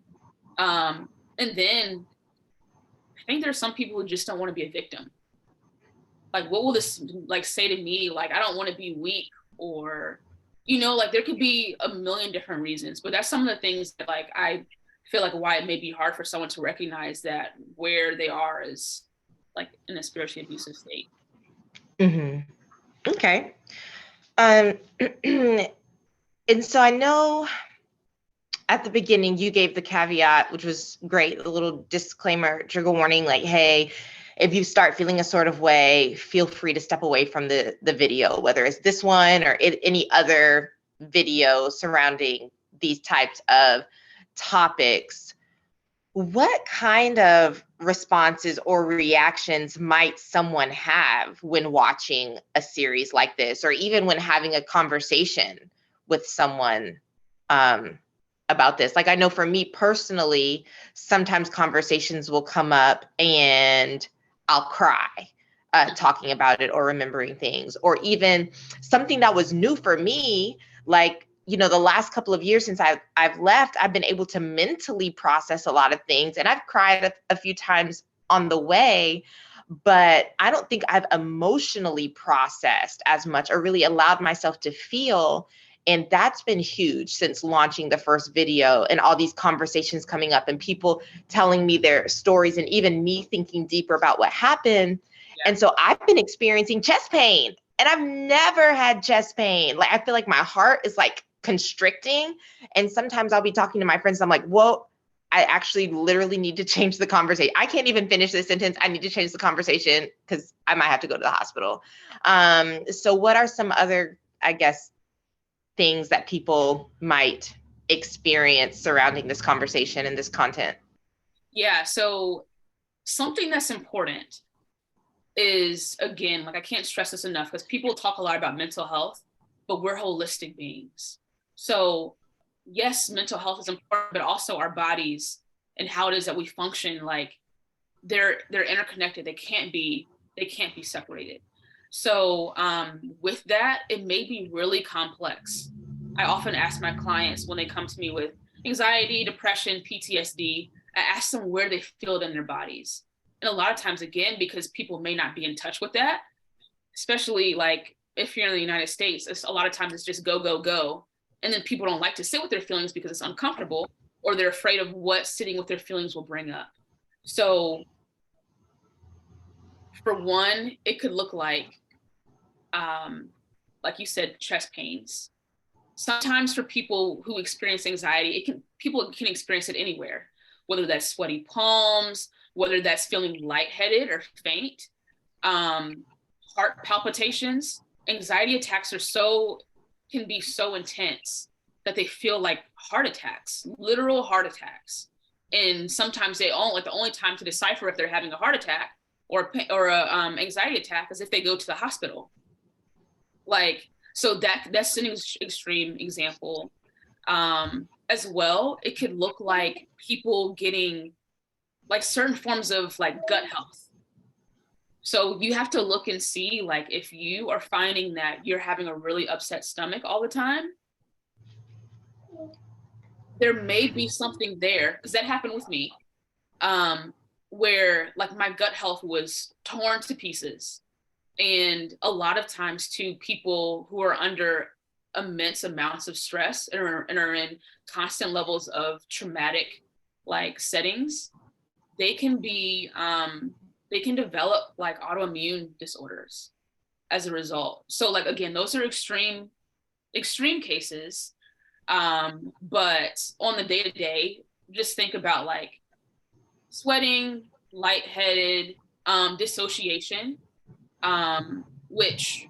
And then I think there's some people who just don't want to be a victim. Like, what will this like say to me? Like, I don't want to be weak, or, you know, like, there could be a million different reasons, but that's some of the things that, like, I feel like why it may be hard for someone to recognize that where they are is like in a spiritually abusive state. Mm-hmm. Okay. And so I know at the beginning you gave the caveat, which was great, a little disclaimer, trigger warning, like, hey, if you start feeling a sort of way, feel free to step away from the video, whether it's this one or any other video surrounding these types of topics. What kind of responses or reactions might someone have when watching a series like this, or even when having a conversation with someone about this? Like, I know for me personally, sometimes conversations will come up and I'll cry talking about it or remembering things, or even something that was new for me, like, you know, the last couple of years since I've left, I've been able to mentally process a lot of things, and I've cried a few times on the way, but I don't think I've emotionally processed as much or really allowed myself to feel. And that's been huge since launching the first video, and all these conversations coming up and people telling me their stories, and even me thinking deeper about what happened. Yeah. And so I've been experiencing chest pain, and I've never had chest pain. Like, I feel like my heart is like constricting. And sometimes I'll be talking to my friends, I'm like, whoa, I actually literally need to change the conversation. I can't even finish this sentence. I need to change the conversation because I might have to go to the hospital. So what are some other, I guess, things that people might experience surrounding this conversation and this content? Yeah, so something that's important is, again, like, I can't stress this enough, because people talk a lot about mental health, but we're holistic beings. So yes, mental health is important, but also our bodies and how it is that we function, like, they're interconnected. They can't be separated. So with that, it may be really complex. I often ask my clients when they come to me with anxiety, depression, PTSD, I ask them where they feel it in their bodies. And a lot of times, again, because people may not be in touch with that, especially like if you're in the United States, a lot of times it's just go, go, go. And then people don't like to sit with their feelings because it's uncomfortable, or they're afraid of what sitting with their feelings will bring up. So For one, it could look like you said, chest pains. Sometimes for people who experience anxiety, people can experience it anywhere, whether that's sweaty palms, whether that's feeling lightheaded or faint, heart palpitations. Anxiety attacks can be so intense that they feel like heart attacks, literal heart attacks. And sometimes the only time to decipher if they're having a heart attack or a anxiety attack is if they go to the hospital. So that's an extreme example. As well, it could look like people getting like certain forms of like gut health. So you have to look and see, like, if you are finding that you're having a really upset stomach all the time, there may be something there, because that happened with me, where like my gut health was torn to pieces. And a lot of times too, people who are under immense amounts of stress and are in constant levels of traumatic like settings, they can develop like autoimmune disorders as a result. So like, again, those are extreme cases. But on the day-to-day, just think about like sweating, lightheaded, dissociation, which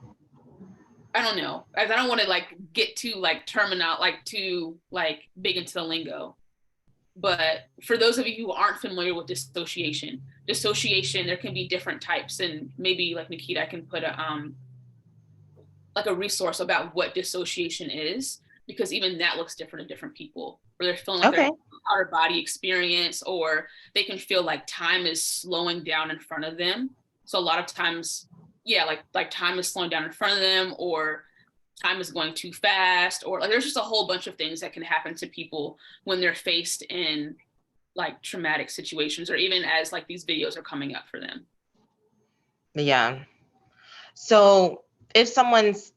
I don't know. I don't want to like get too like too like big into the lingo. But for those of you who aren't familiar with dissociation, there can be different types, and maybe like Nikita, I can put a resource about what dissociation is, because even that looks different in different people, where they're feeling like they're out of body experience, or they can feel like time is slowing down in front of them. So a lot of times, yeah, like time is slowing down in front of them, or time is going too fast, or like there's just a whole bunch of things that can happen to people when they're faced in like traumatic situations, or even as like these videos are coming up for them. Yeah. So if someone's,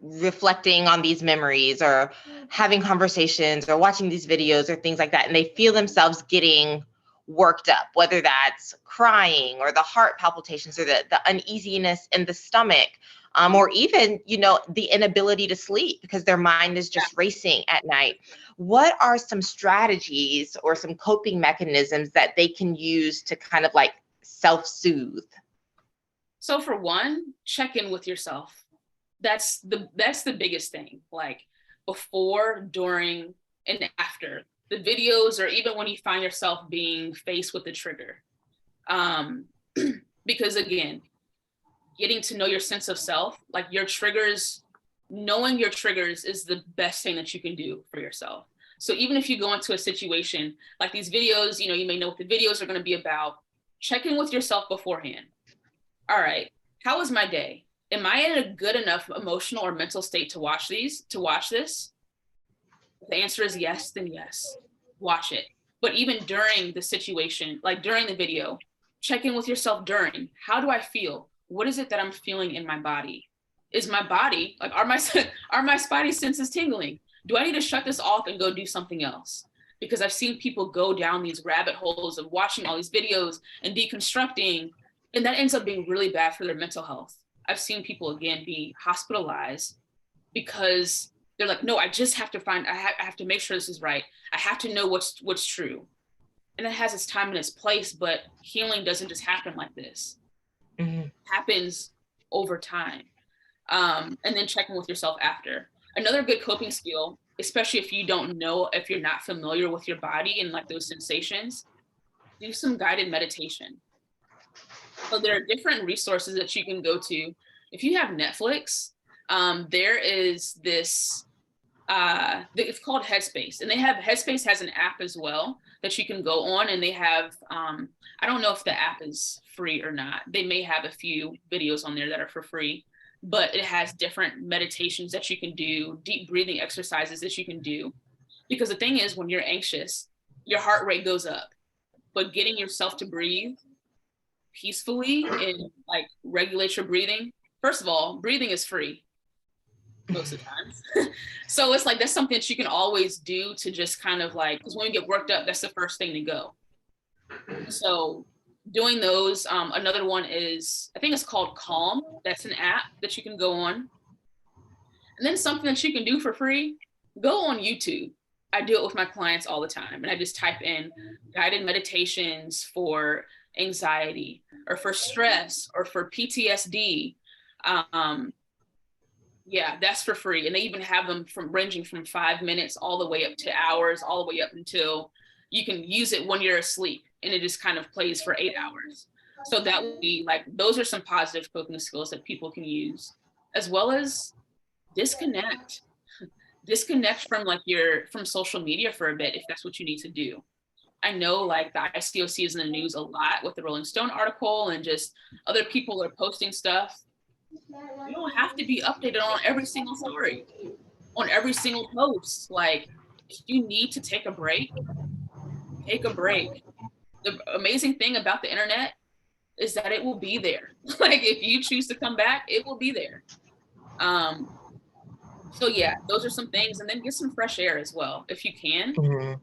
reflecting on these memories or having conversations or watching these videos or things like that, and they feel themselves getting worked up, whether that's crying or the heart palpitations or the uneasiness in the stomach, or even, the inability to sleep because their mind is just racing at night. What are some strategies or some coping mechanisms that they can use to kind of like self-soothe? So for one, check in with yourself. That's the biggest thing. Like before, during, and after the videos, or even when you find yourself being faced with the trigger. Because again, getting to know your sense of self, like your triggers, knowing your triggers is the best thing that you can do for yourself. So even if you go into a situation like these videos, you may know what the videos are going to be about. Check in with yourself beforehand. All right, how was my day? Am I in a good enough emotional or mental state to watch this? If the answer is yes, then yes, watch it. But even during the situation, like during the video, check in with yourself during. How do I feel? What is it that I'm feeling in my body? Is my body, like, are my spidey senses tingling? Do I need to shut this off and go do something else? Because I've seen people go down these rabbit holes of watching all these videos and deconstructing, and that ends up being really bad for their mental health. I've seen people, again, be hospitalized because they're like, no, I just have to I have to make sure this is right. I have to know what's true. And it has its time and its place, but healing doesn't just happen like this. Mm-hmm. It happens over time. And then checking with yourself after. Another good coping skill, especially if you're not familiar with your body and like those sensations, do some guided meditation. So there are different resources that you can go to. If you have Netflix, there is this, it's called Headspace, and Headspace has an app as well that you can go on, and they have, I don't know if the app is free or not. They may have a few videos on there that are for free, but it has different meditations that you can do, deep breathing exercises that you can do. Because the thing is, when you're anxious, your heart rate goes up, but getting yourself to breathe peacefully and like regulate your breathing. First of all, breathing is free most of the time. So it's like, that's something that you can always do to just kind of like, because when you get worked up, that's the first thing to go. So doing those. Another one is, I think it's called Calm. That's an app that you can go on. And then something that you can do for free, go on YouTube. I do it with my clients all the time. And I just type in guided meditations for anxiety or for stress or for PTSD. Yeah, that's for free. And they even have them from ranging from 5 minutes all the way up to hours, all the way up until you can use it when you're asleep. And it just kind of plays for 8 hours. So that would be like, those are some positive coping skills that people can use, as well as disconnect from from social media for a bit if that's what you need to do. I know like the ICOC is in the news a lot with the Rolling Stone article, and just other people are posting stuff. You don't have to be updated on every single story, on every single post. Like, if you need to take a break, take a break. The amazing thing about the internet is that it will be there. Like, if you choose to come back, it will be there. So yeah, those are some things. And then get some fresh air as well. If you can,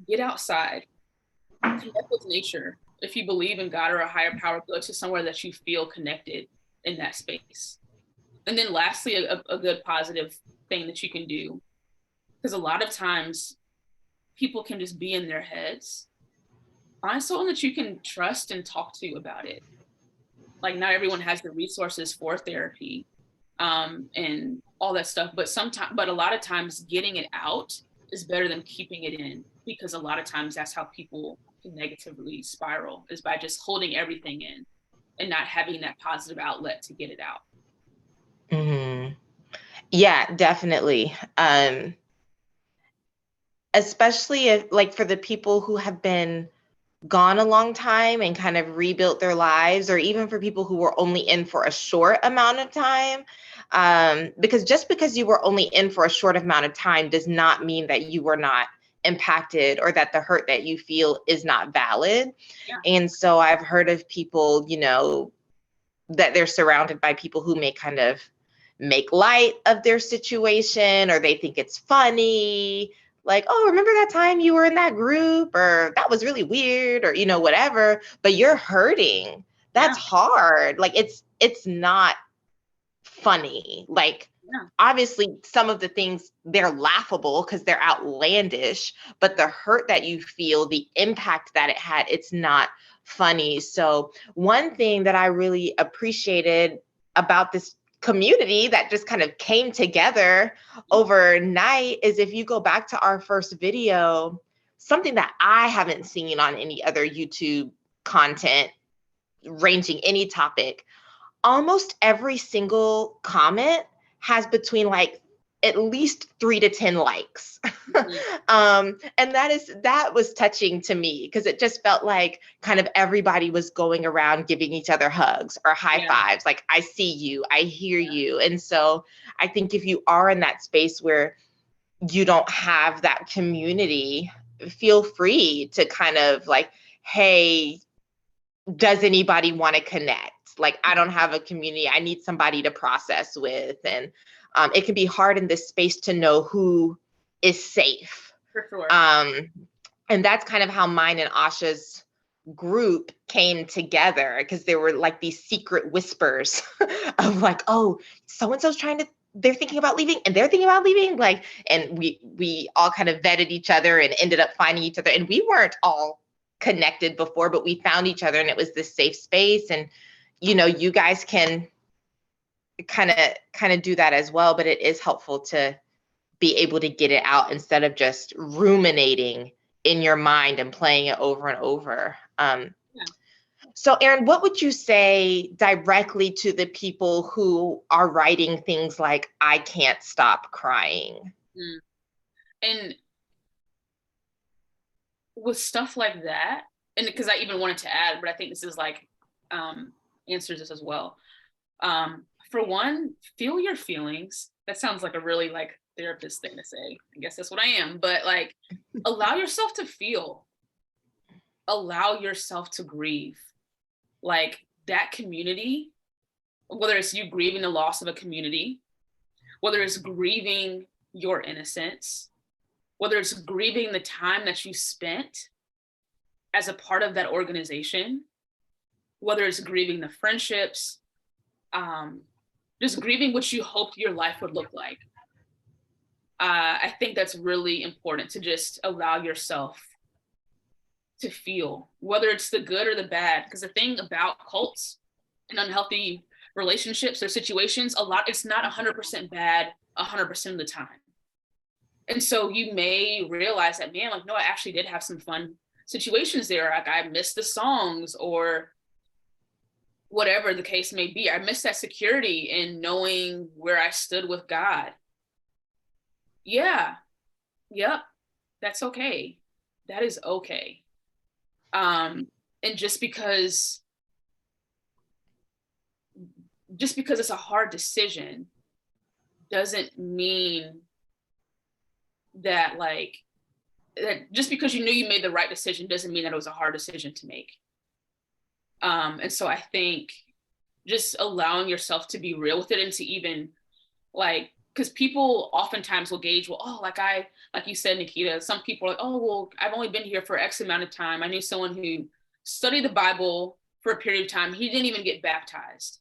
get outside, connect with nature. If you believe in God or a higher power, go to somewhere that you feel connected in that space. And then lastly, a good positive thing that you can do, because a lot of times people can just be in their heads. Find someone that you can trust and talk to about it. Like, not everyone has the resources for therapy, and all that stuff, but a lot of times getting it out is better than keeping it in, because a lot of times that's how people can negatively spiral, is by just holding everything in and not having that positive outlet to get it out. Yeah, definitely. Especially if, like, for the people who have been gone a long time and kind of rebuilt their lives, or even for people who were only in for a short amount of time. Because just because you were only in for a short amount of time does not mean that you were not impacted, or that the hurt that you feel is not valid. Yeah. And so I've heard of people, that they're surrounded by people who may kind of make light of their situation, or they think it's funny. Like, oh, remember that time you were in that group, or that was really weird, or, whatever, but you're hurting. That's hard. Like, it's not funny. Like, obviously some of the things, they're laughable because they're outlandish, but the hurt that you feel, the impact that it had, it's not funny. So one thing that I really appreciated about this community that just kind of came together overnight is, if you go back to our first video, something that I haven't seen on any other YouTube content ranging any topic, almost every single comment has between like at least 3 to 10 likes. And that was touching to me, because it just felt like kind of everybody was going around giving each other hugs or high fives. Like, I see you, I hear you. And so I think if you are in that space where you don't have that community, feel free to kind of like, hey, does anybody want to connect? Like, I don't have a community. I need somebody to process with. And it can be hard in this space to know who is safe. For sure. And that's kind of how mine and Asha's group came together, because there were like these secret whispers of like, oh, so-and-so's they're thinking about leaving, and they're thinking about leaving. Like, and we all kind of vetted each other and ended up finding each other. And we weren't all connected before, but we found each other, and it was this safe space. And you guys can kind of do that as well, but it is helpful to be able to get it out instead of just ruminating in your mind and playing it over and over. So Erin, what would you say directly to the people who are writing things like, I can't stop crying? And with stuff like that, and because I even wanted to add, but I think this is like answers this as well. For one, feel your feelings. That sounds like a really like therapist thing to say. I guess that's what I am. But like, allow yourself to feel. Allow yourself to grieve. Like, that community, whether it's you grieving the loss of a community, whether it's grieving your innocence, whether it's grieving the time that you spent as a part of that organization, whether it's grieving the friendships, just grieving what you hoped your life would look like. I think that's really important, to just allow yourself to feel, whether it's the good or the bad. Because the thing about cults and unhealthy relationships or situations, it's not 100% bad 100% of the time. And so you may realize that, man, like, no, I actually did have some fun situations there. Like, I missed the songs, or whatever the case may be. I missed that security in knowing where I stood with God. Yeah. Yep. That's okay. That is okay. And just because it's a hard decision doesn't mean that, like, that just because you knew you made the right decision doesn't mean that it was a hard decision to make. And so I think just allowing yourself to be real with it, and to even, like, because people oftentimes will gauge, well, oh, like you said, Nikita, some people are like, oh, well, I've only been here for X amount of time. I knew someone who studied the Bible for a period of time. He didn't even get baptized.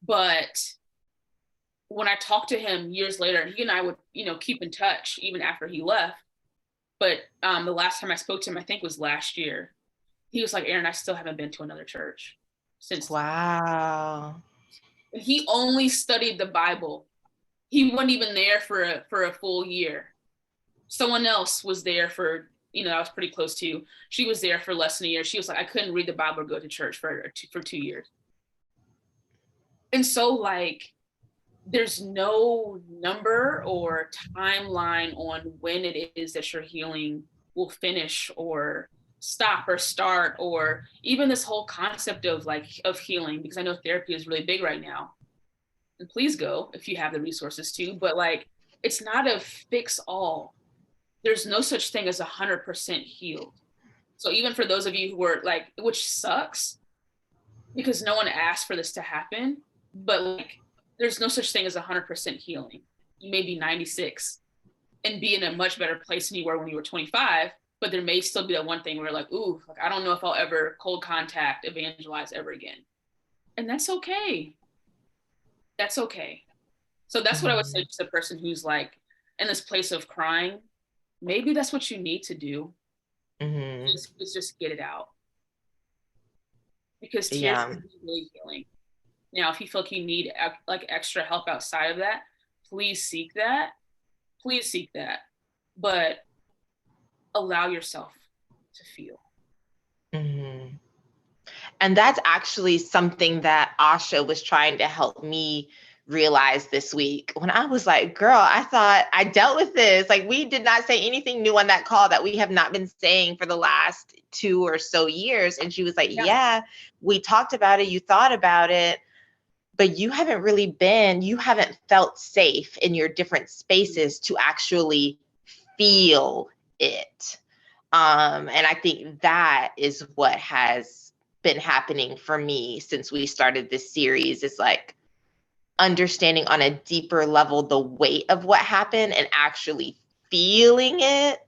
But when I talked to him years later, he and I would, keep in touch even after he left. But the last time I spoke to him, I think was last year, he was like, Aaron, I still haven't been to another church since. Wow. He only studied the Bible. He wasn't even there for a full year. Someone else was there for, I was pretty close to. She was there for less than a year. She was like, I couldn't read the Bible or go to church for 2 years. And so, like, there's no number or timeline on when it is that your healing will finish or stop or start, or even this whole concept of healing, because I know therapy is really big right now. And please go if you have the resources to, but, like, it's not a fix all. There's no such thing as 100% healed. So even for those of you who were like, which sucks because no one asked for this to happen, but, like, there's no such thing as 100% healing. You may be 96 and be in a much better place than you were when you were 25, but there may still be that one thing where, like, ooh, like, I don't know if I'll ever cold contact, evangelize ever again. And that's okay. That's okay. So that's what I would say to the person who's, like, in this place of crying. Maybe that's what you need to do. Is just get it out. Because tears is really healing. Now, if you feel like you need, like, extra help outside of that, please seek that. Please seek that. But allow yourself to feel. And that's actually something that Asha was trying to help me realize this week, when I was like, girl, I thought I dealt with this. Like, we did not say anything new on that call that we have not been saying for the last 2 or so years. And she was like, yeah, we talked about it. You thought about it, but you haven't felt safe in your different spaces to actually feel it. And I think that is what has been happening for me since we started this series, is, like, understanding on a deeper level the weight of what happened and actually feeling it.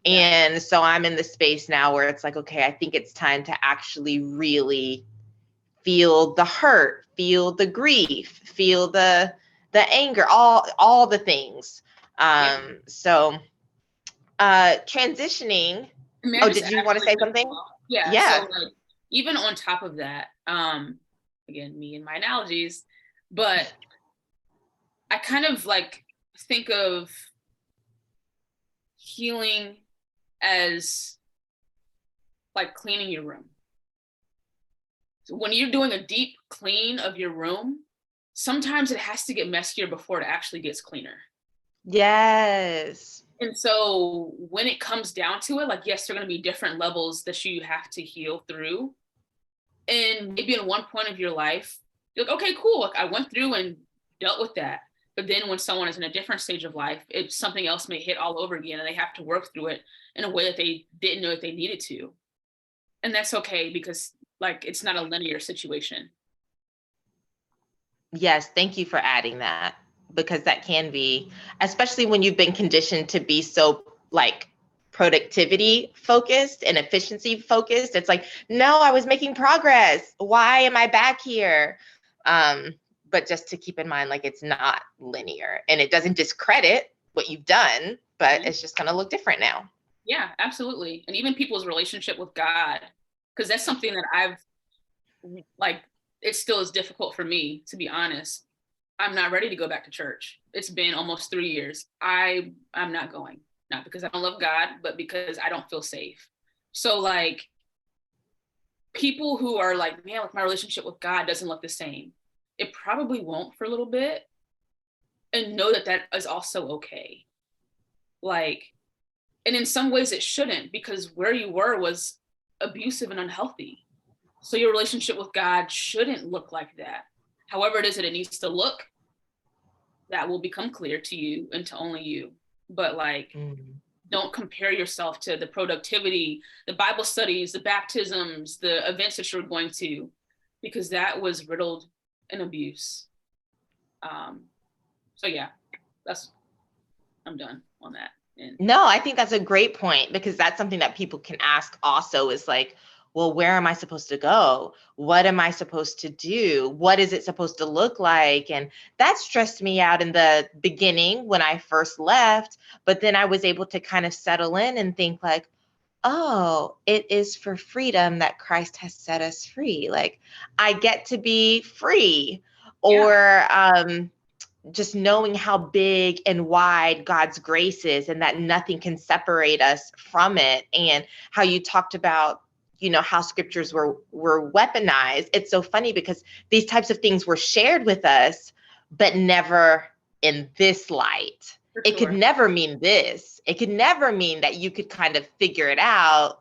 And so I'm in the space now where it's like, okay, I think it's time to actually really feel the hurt, feel the grief, feel the anger, all the things. So transitioning. Did you want to say something? Yeah. So, like, even on top of that, again, me and my analogies, but I kind of, like, think of healing as, like, cleaning your room. So when you're doing a deep clean of your room, sometimes it has to get messier before it actually gets cleaner. Yes. And so when it comes down to it, like, yes, there are going to be different levels that you have to heal through. And maybe in one point of your life, you're like, okay, cool. Like, I went through and dealt with that. But then when someone is in a different stage of life, something else may hit all over again, and they have to work through it in a way that they didn't know that they needed to. And that's okay, because, like, it's not a linear situation. Yes, thank you for adding that, because that can be, especially when you've been conditioned to be so, like, productivity focused and efficiency focused. It's like, no, I was making progress. Why am I back here? But just to keep in mind, like, it's not linear, and it doesn't discredit what you've done, but it's just going to look different now. Yeah, absolutely. And even people's relationship with God, because that's something that I've, like, it still is difficult for me, to be honest. I'm not ready to go back to church. It's been almost 3 years. I'm not going, not because I don't love God, but because I don't feel safe. So, like, people who are like, man, like, my relationship with God doesn't look the same. It probably won't for a little bit. And know that that is also okay. Like, and in some ways it shouldn't, because where you were was abusive and unhealthy. So your relationship with God shouldn't look like that. However it is that it needs to look, that will become clear to you and to only you. But, like, don't compare yourself to the productivity, the Bible studies, the baptisms, the events that you're going to, because that was riddled in abuse. So yeah, I'm done on that. And no, I think that's a great point, because that's something that people can ask also, is like, well, where am I supposed to go? What am I supposed to do? What is it supposed to look like? And that stressed me out in the beginning when I first left. But then I was able to kind of settle in and think like, oh, it is for freedom that Christ has set us free. Like, I get to be free. Or just knowing how big and wide God's grace is, and that nothing can separate us from it. And how you talked about, how scriptures were weaponized. It's so funny because these types of things were shared with us, but never in this light. It could never mean this. It could never mean that you could kind of figure it out.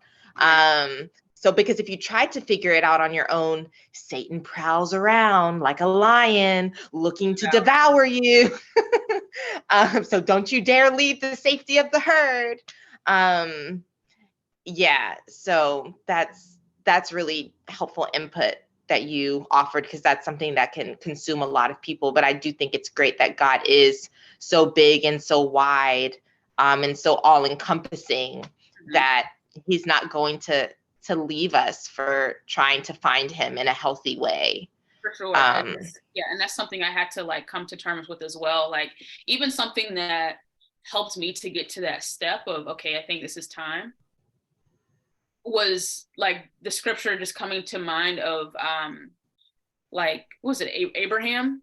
So because if you tried to figure it out on your own, Satan prowls around like a lion looking to devour you. So don't you dare leave the safety of the herd. So that's really helpful input that you offered, because that's something that can consume a lot of people. But I do think it's great that God is so big and so wide, and so all-encompassing, that he's not going to leave us for trying to find him in a healthy way. For sure. And that's something I had to, like, come to terms with as well. Like, even something that helped me to get to that step of, okay, I think this is time, was like the scripture just coming to mind of like, what was it, Abraham,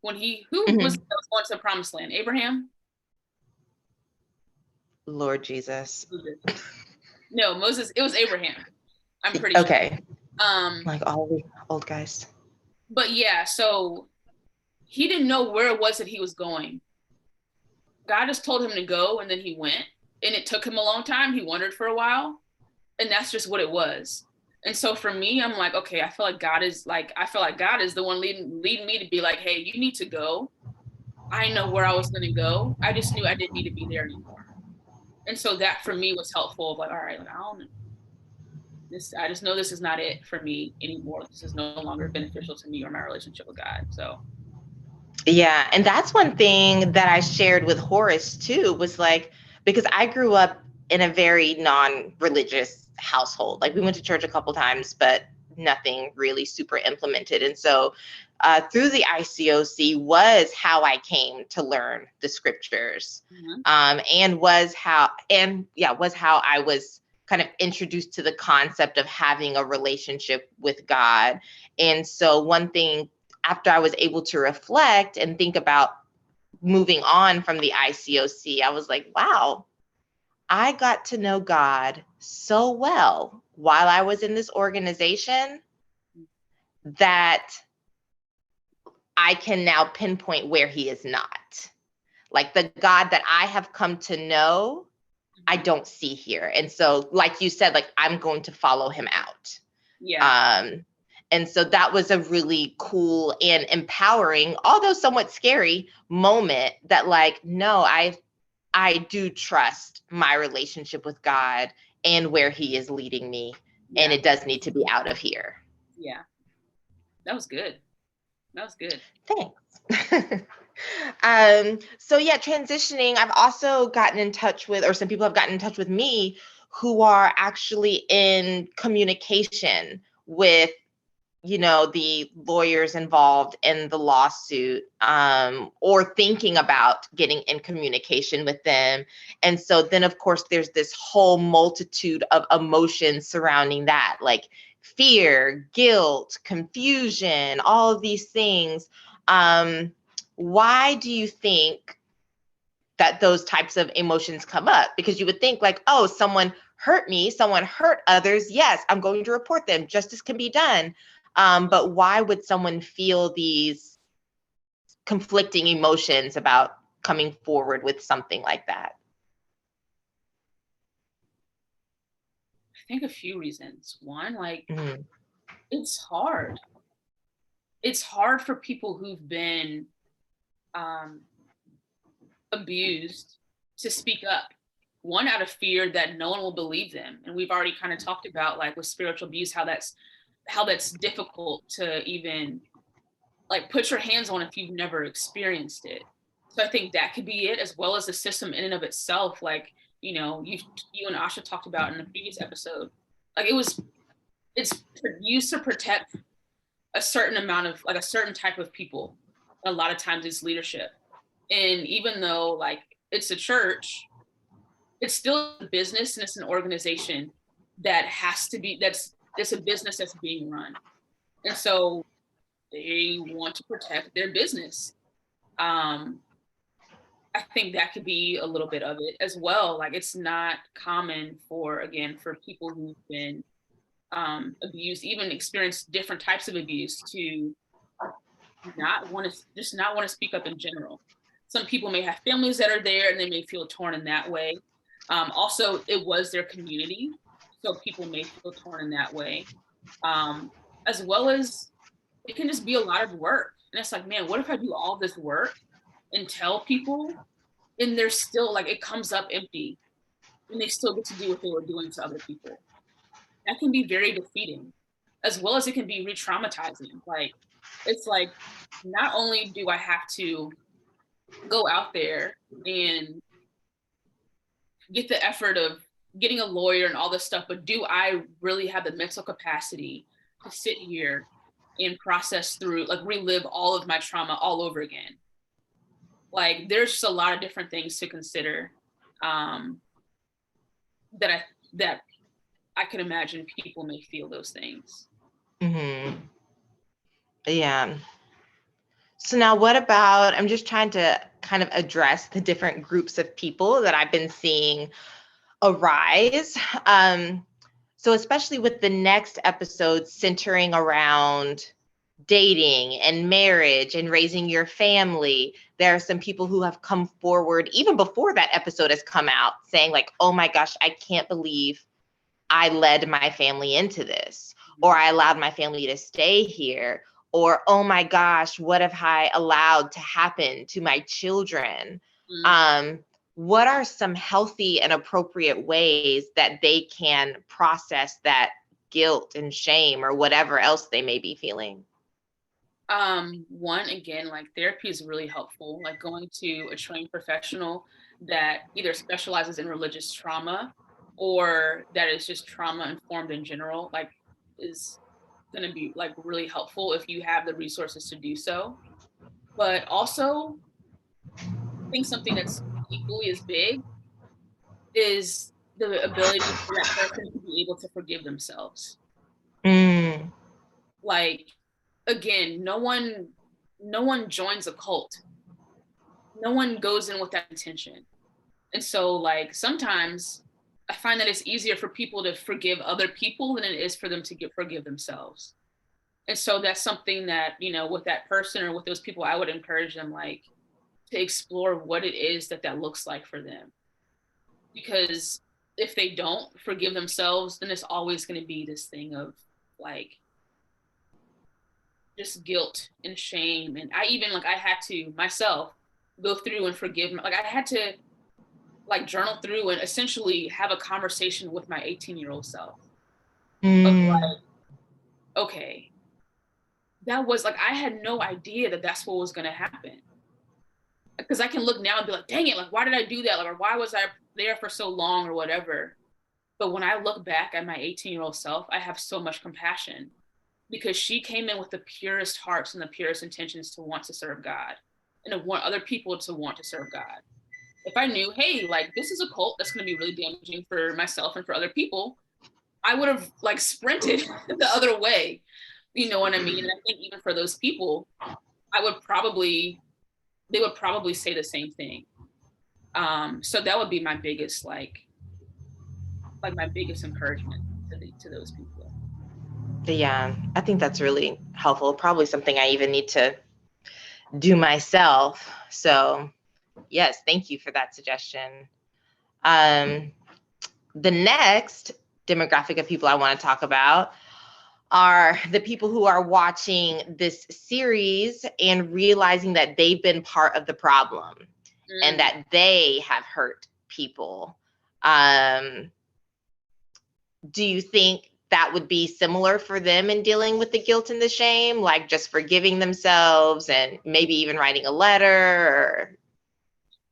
when who was going to the promised land? Abraham? Lord Jesus. No, Moses. It was Abraham. I'm pretty sure. Okay. Like all the old guys. But yeah, so he didn't know where it was that he was going. God just told him to go, and then he went. And it took him a long time. He wandered for a while. And that's just what it was. And so for me, I'm like, okay, I feel like God is the one leading me to be like, hey, you need to go. I know where I was going to go. I just knew I didn't need to be there anymore. And so that for me was helpful. Of like, all right, like, I just know this is not it for me anymore. This is no longer beneficial to me or my relationship with God. So. Yeah. And that's one thing that I shared with Horace too, was like, because I grew up in a very non-religious household. Like, we went to church a couple times, but nothing really super implemented. And so through the ICOC was how I came to learn the scriptures, and was how I was kind of introduced to the concept of having a relationship with God. And so one thing, after I was able to reflect and think about moving on from the ICOC, I was like, wow, I got to know God so well while I was in this organization that I can now pinpoint where he is not. Like, the God that I have come to know, I don't see here. And so, like you said, like, I'm going to follow him out. Yeah. And so that was a really cool and empowering, although somewhat scary moment, that like, no, I do trust my relationship with God and where he is leading me. And it does need to be out of here. Yeah. That was good. That was good. Thanks. So yeah, transitioning, I've also gotten in touch with, or some people have gotten in touch with me who are actually in communication with, the lawyers involved in the lawsuit, or thinking about getting in communication with them. And so then, of course, there's this whole multitude of emotions surrounding that, like fear, guilt, confusion, all of these things. Why do you think that those types of emotions come up? Because you would think like, oh, someone hurt me, someone hurt others. Yes, I'm going to report them. Justice can be done. But why would someone feel these conflicting emotions about coming forward with something like that? I think a few reasons. One, like, Mm-hmm. it's hard. It's hard for people who've been abused to speak up. One, out of fear that no one will believe them. And we've already kind of talked about, like, with spiritual abuse, how that's difficult to even like put your hands on if you've never experienced it. So I think that could be it, as well as the system in and of itself. Like, you and Asha talked about in the previous episode, like it's used to protect a certain amount of, like, a certain type of people. A lot of times it's leadership. And even though, like, it's a church, it's still a business, and it's an organization that has to be, it's a business that's being run. And so they want to protect their business. I think that could be a little bit of it as well. Like, it's not common for people who've been abused, even experienced different types of abuse, to not want to speak up in general. Some people may have families that are there and they may feel torn in that way. Also, it was their community, so people may feel torn in that way. As well as it can just be a lot of work. And it's like, man, what if I do all this work and tell people, and they're still, like, it comes up empty, and they still get to do what they were doing to other people? That can be very defeating, as well as it can be re-traumatizing. Like, it's like, not only do I have to go out there and get the effort of getting a lawyer and all this stuff, but do I really have the mental capacity to sit here and process through, like, relive all of my trauma all over again? Like, there's just a lot of different things to consider, that I can imagine people may feel those things. Mm-hmm. Yeah. So now what about, I'm just trying to kind of address the different groups of people that I've been seeing arise. So especially with the next episode centering around dating and marriage and raising your family, there are some people who have come forward even before that episode has come out saying like, oh my gosh, I can't believe I led my family into this, or I allowed my family to stay here, or oh my gosh, what have I allowed to happen to my children? What are some healthy and appropriate ways that they can process that guilt and shame or whatever else they may be feeling? One, again, like, therapy is really helpful. Like, going to a trained professional that either specializes in religious trauma or that is just trauma informed in general, like, is going to be, like, really helpful if you have the resources to do so. But also, I think something that's equally as big is the ability for that person to be able to forgive themselves. Mm. Like, again, no one joins a cult. No one goes in with that intention. And so, like, sometimes I find that it's easier for people to forgive other people than it is for them to forgive themselves. And so that's something that, with that person or with those people, I would encourage them, like, to explore what it is that looks like for them. Because if they don't forgive themselves, then it's always going to be this thing of, like, just guilt and shame. And I even, like, I had to myself go through and forgive, like, I had to, like, journal through and essentially have a conversation with my 18-year-old self of, like, okay, that was like, I had no idea that that's what was going to happen. Because I can look now and be like, dang it, like, why did I do that? Like, or why was I there for so long or whatever? But when I look back at my 18-year-old self, I have so much compassion because she came in with the purest hearts and the purest intentions to want to serve God and to want other people to want to serve God. If I knew, hey, like, this is a cult that's going to be really damaging for myself and for other people, I would have like sprinted the other way. You know what I mean? And I think even for those people, they would probably say the same thing. So that would be my biggest, like my biggest encouragement to those people. Yeah, I think that's really helpful. Probably something I even need to do myself. So yes, thank you for that suggestion. The next demographic of people I want to talk about are the people who are watching this series and realizing that they've been part of the problem and that they have hurt people. Do you think that would be similar for them in dealing with the guilt and the shame, like just forgiving themselves and maybe even writing a letter? Or...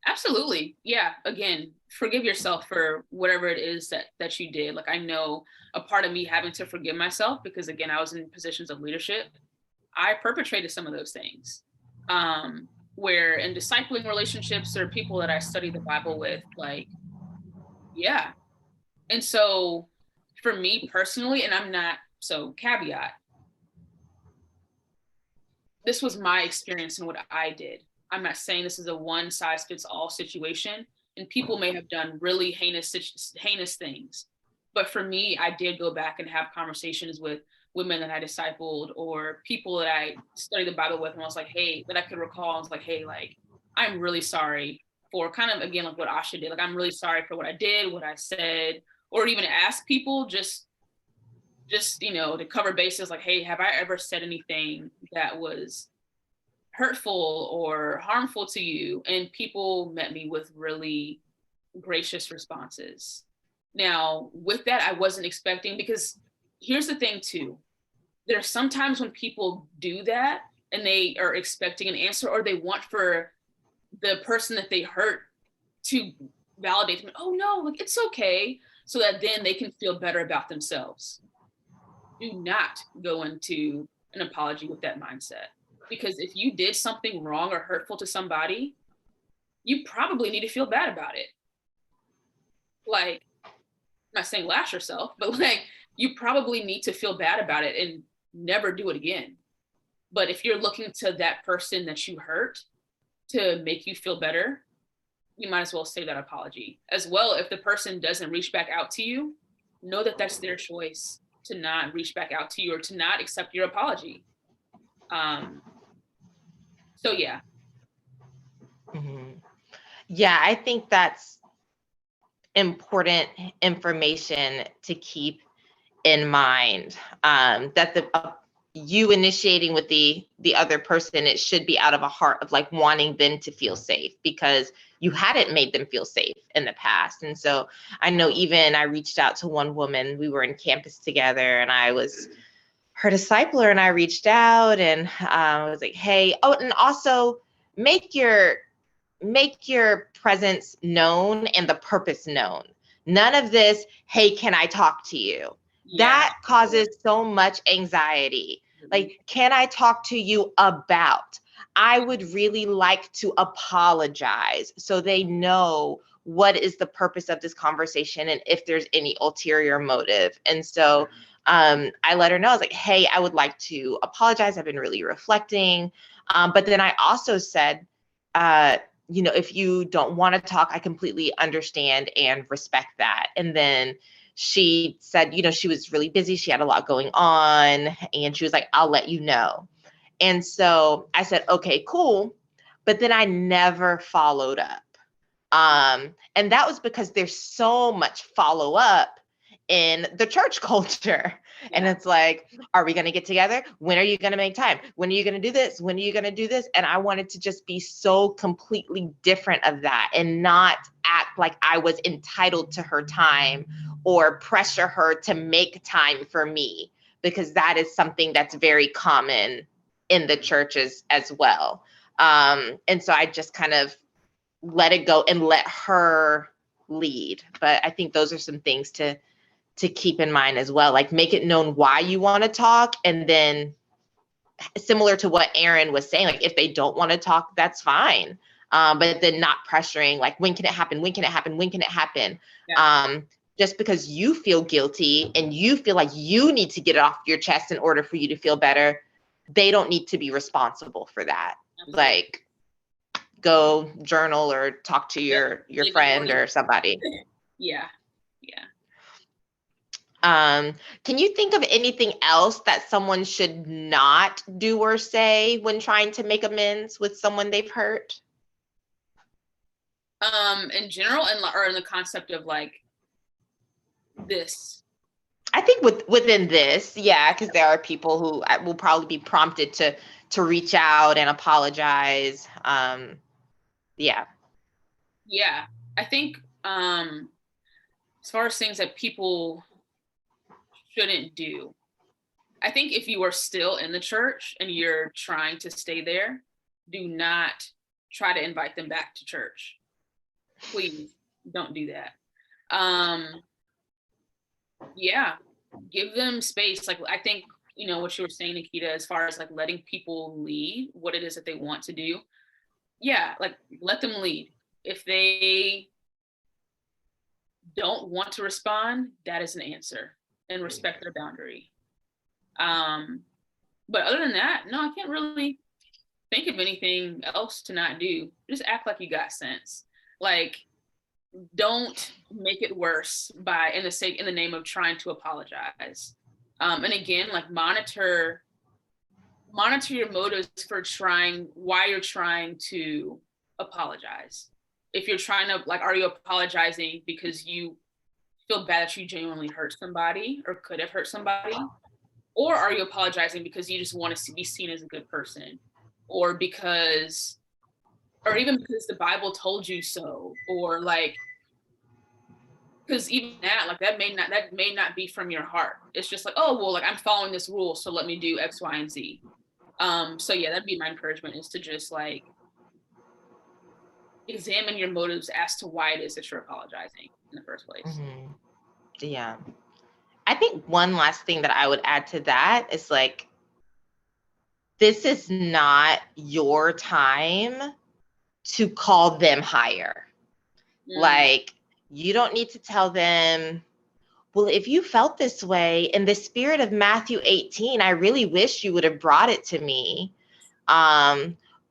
Absolutely. Yeah. Again, forgive yourself for whatever it is that you did. Like, I know a part of me having to forgive myself because, again, I was in positions of leadership. I perpetrated some of those things. Where in discipling relationships or people that I study the Bible with, like, yeah. And so for me personally, and I'm not, so caveat, this was my experience and what I did. I'm not saying this is a one size fits all situation, and people may have done really heinous things. But for me, I did go back and have conversations with women that I discipled or people that I studied the Bible with, and I was like, hey, that I could recall. I was like, hey, like, I'm really sorry for kind of, again, like what Asha did. Like, I'm really sorry for what I did, what I said, or even ask people just to cover bases, like, hey, have I ever said anything that was hurtful or harmful to you? And people met me with really gracious responses. Now, with that, I wasn't expecting, because here's the thing too, there's sometimes when people do that and they are expecting an answer, or they want for the person that they hurt to validate them. Oh no, like, it's okay, so that then they can feel better about themselves. Do not go into an apology with that mindset, because if you did something wrong or hurtful to somebody, you probably need to feel bad about it. Like, I'm not saying lash yourself, but like, you probably need to feel bad about it and never do it again. But if you're looking to that person that you hurt to make you feel better, you might as well say that apology as well. If the person doesn't reach back out to you, know that that's their choice to not reach back out to you or to not accept your apology. So yeah. Mm-hmm. Yeah, I think that's important information to keep in mind, that you initiating with the other person, it should be out of a heart of like wanting them to feel safe, because you hadn't made them feel safe in the past. And so I know, even I reached out to one woman, we were in campus together and I was her discipler, and I reached out and I was like, hey, oh, and also make your presence known and the purpose known. None of this, hey, can I talk to you? Yeah. That causes so much anxiety. Like, can I talk to you about? I would really like to apologize, so they know what is the purpose of this conversation and if there's any ulterior motive. And so I let her know, I was like, hey, I would like to apologize. I've been really reflecting. But then I also said, if you don't want to talk, I completely understand and respect that. And then she said, she was really busy. She had a lot going on. And she was like, I'll let you know. And so I said, okay, cool. But then I never followed up. And that was because there's so much follow up in the church culture. Yeah. And it's like, are we going to get together? When are you going to make time? When are you going to do this? When are you going to do this? And I wanted to just be so completely different of that and not act like I was entitled to her time or pressure her to make time for me, because that is something that's very common in the churches as well. And so I just kind of let it go and let her lead. But I think those are some things to keep in mind as well. Like, make it known why you want to talk, and then similar to what Aaron was saying, like if they don't want to talk, that's fine. But then not pressuring, like, when can it happen? When can it happen? When can it happen? Yeah. Just because you feel guilty and you feel like you need to get it off your chest in order for you to feel better, they don't need to be responsible for that. Absolutely. Like, go journal or talk to your friend or somebody. Yeah. Can you think of anything else that someone should not do or say when trying to make amends with someone they've hurt? In general, or in the concept of like this? I think within this, yeah, because there are people who will probably be prompted to reach out and apologize. Yeah. Yeah, I think as far as things that people shouldn't do, I think if you are still in the church and you're trying to stay there, do not try to invite them back to church. Please don't do that. Yeah, give them space. Like, I think, you know, what you were saying, Nikita, as far as like letting people lead what it is that they want to do. Yeah, like, let them lead. If they don't want to respond, that is an answer, and respect their boundary. But other than that, no, I can't really think of anything else to not do. Just act like you got sense. Like, don't make it worse by in the name of trying to apologize. And again, like, monitor your motives for why you're trying to apologize. If you're trying to, like, are you apologizing because you feel bad that you genuinely hurt somebody or could have hurt somebody? Or are you apologizing because you just want to be seen as a good person? Or even because the Bible told you so? Or like, because even that, like, that may not be from your heart. It's just like, oh, well, like, I'm following this rule, so let me do X, Y, and Z. So yeah, that'd be my encouragement, is to just like examine your motives as to why it is that you're apologizing in the first place. Mm-hmm. Yeah. I think one last thing that I would add to that is, like, this is not your time to call them higher. Like, you don't need to tell them, well, if you felt this way in the spirit of Matthew 18, I really wish you would have brought it to me.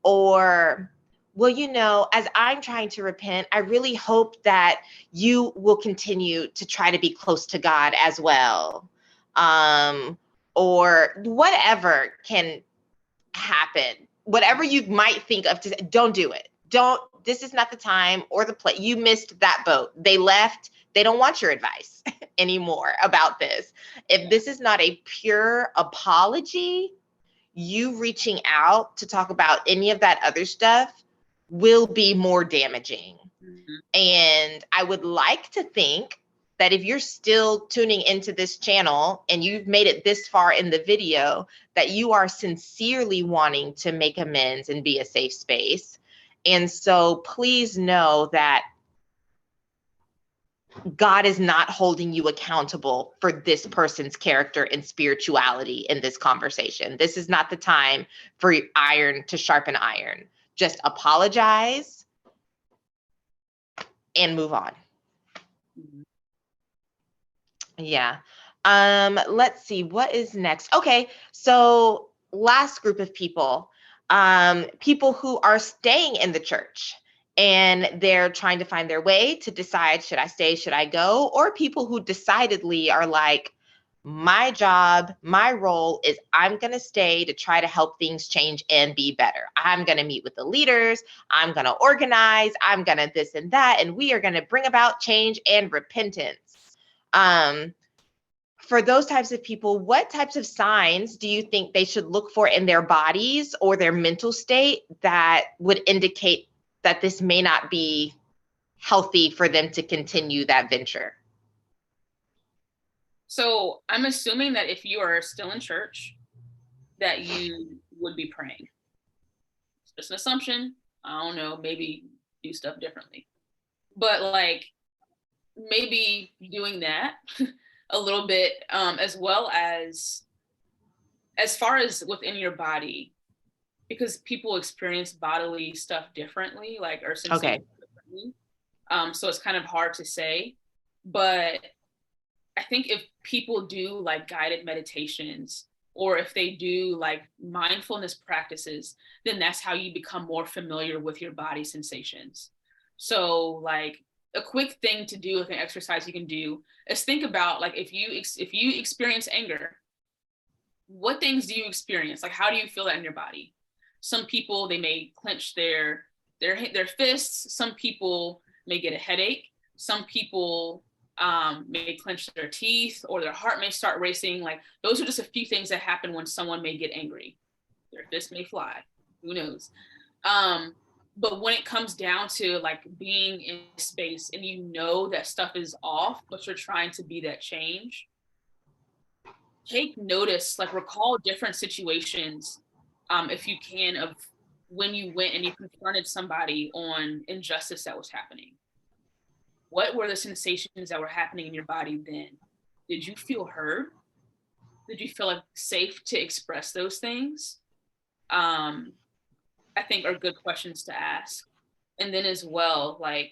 Or, well, you know, as I'm trying to repent, I really hope that you will continue to try to be close to God as well. Or whatever can happen, whatever you might think of, don't do it. This is not the time or the place. You missed that boat. They left. They don't want your advice anymore about this. If this is not a pure apology, you reaching out to talk about any of that other stuff will be more damaging. Mm-hmm. And I would like to think that if you're still tuning into this channel and you've made it this far in the video, that you are sincerely wanting to make amends and be a safe space. And so please know that God is not holding you accountable for this person's character and spirituality in this conversation. This is not the time for iron to sharpen iron. Just apologize and move on. Yeah. Let's see, what is next? Okay, so last group of people, people who are staying in the church and they're trying to find their way to decide, should I stay, should I go? Or people who decidedly are like, my job, my role is I'm going to stay to try to help things change and be better. I'm going to meet with the leaders. I'm going to organize. I'm going to this and that. And we are going to bring about change and repentance. For those types of people, what types of signs do you think they should look for in their bodies or their mental state that would indicate that this may not be healthy for them to continue that venture? So I'm assuming that if you are still in church, that you would be praying. It's just an assumption. I don't know, maybe do stuff differently. But like maybe doing that a little bit, as well as far as within your body, because people experience bodily stuff differently, like or sensations differently. So it's kind of hard to say. But I think if people do like guided meditations, or if they do like mindfulness practices, then that's how you become more familiar with your body sensations. So like a quick thing to do with an exercise you can do is think about like if you experience anger, what things do you experience? Like how do you feel that in your body? Some people, they may clench their fists. Some people may get a headache. Some people may clench their teeth, or their heart may start racing. Like those are just a few things that happen when someone may get angry. Their fist may fly, who knows? But when it comes down to like being in space and you know that stuff is off, but you're trying to be that change, take notice, like recall different situations, if you can, of when you went and you confronted somebody on injustice that was happening. What were the sensations that were happening in your body then? Did you feel heard? Did you feel like safe to express those things? I think are good questions to ask. And then as well, like,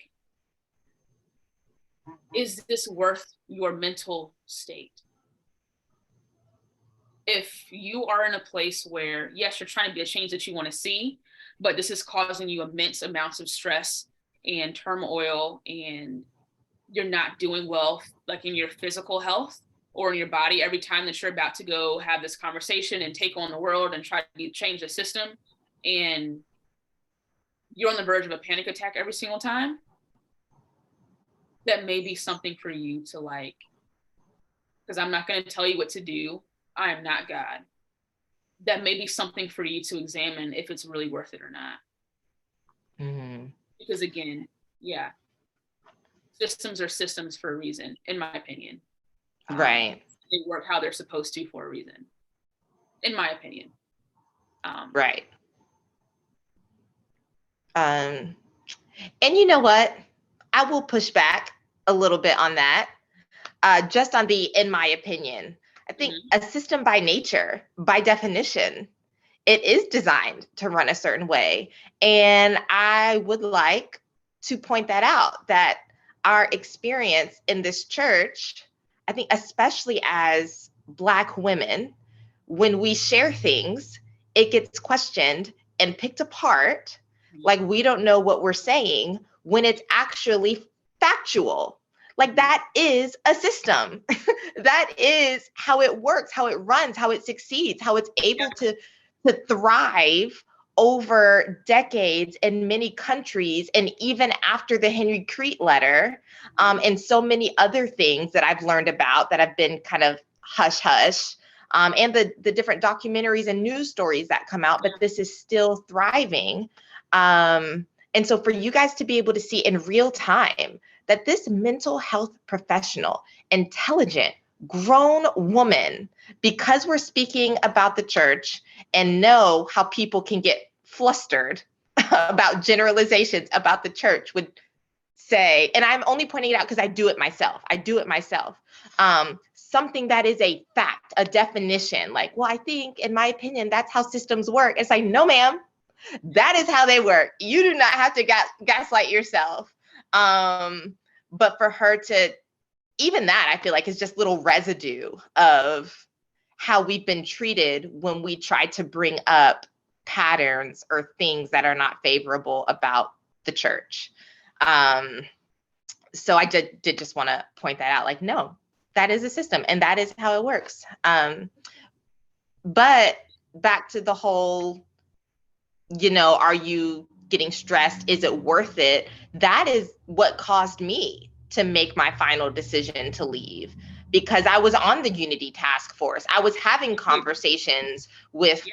is this worth your mental state? If you are in a place where, yes, you're trying to be a change that you want to see, but this is causing you immense amounts of stress and turmoil, and you're not doing well, like in your physical health or in your body, every time that you're about to go have this conversation and take on the world and try to change the system, and you're on the verge of a panic attack every single time, that may be something for you to like, because I'm not going to tell you what to do. I am not God. That may be something for you to examine if it's really worth it or not. Mm-hmm. Because again, yeah, systems are systems for a reason, in my opinion. Right. They work how they're supposed to for a reason, in my opinion. Right. And you know what? I will push back a little bit on that. Just on the, in my opinion, I think a system by nature, by definition, it is designed to run a certain way. And I would like to point that out, that our experience in this church, I think especially as Black women, when we share things, it gets questioned and picked apart, like we don't know what we're saying, when it's actually factual. Like that is a system. That is how it works, how it runs, how it succeeds, how it's able to thrive over decades in many countries, and even after the Henry Crete letter, and so many other things that I've learned about that have been kind of hush hush, and the different documentaries and news stories that come out, but this is still thriving. And so for you guys to be able to see in real time that this mental health professional, intelligent, grown woman, because we're speaking about the church and know how people can get flustered about generalizations about the church, would say, and I'm only pointing it out because I do it myself. Something that is a fact, a definition, like, well, I think, in my opinion, that's how systems work. It's like, no, ma'am, that is how they work. You do not have to gaslight yourself. But for her to, even that, I feel like is just little residue of how we've been treated when we try to bring up patterns or things that are not favorable about the church. So I did just want to point that out, like, no, that is a system and that is how it works. But back to the whole, are you getting stressed? Is it worth it? That is what caused me to make my final decision to leave, because I was on the Unity Task Force. I was having conversations with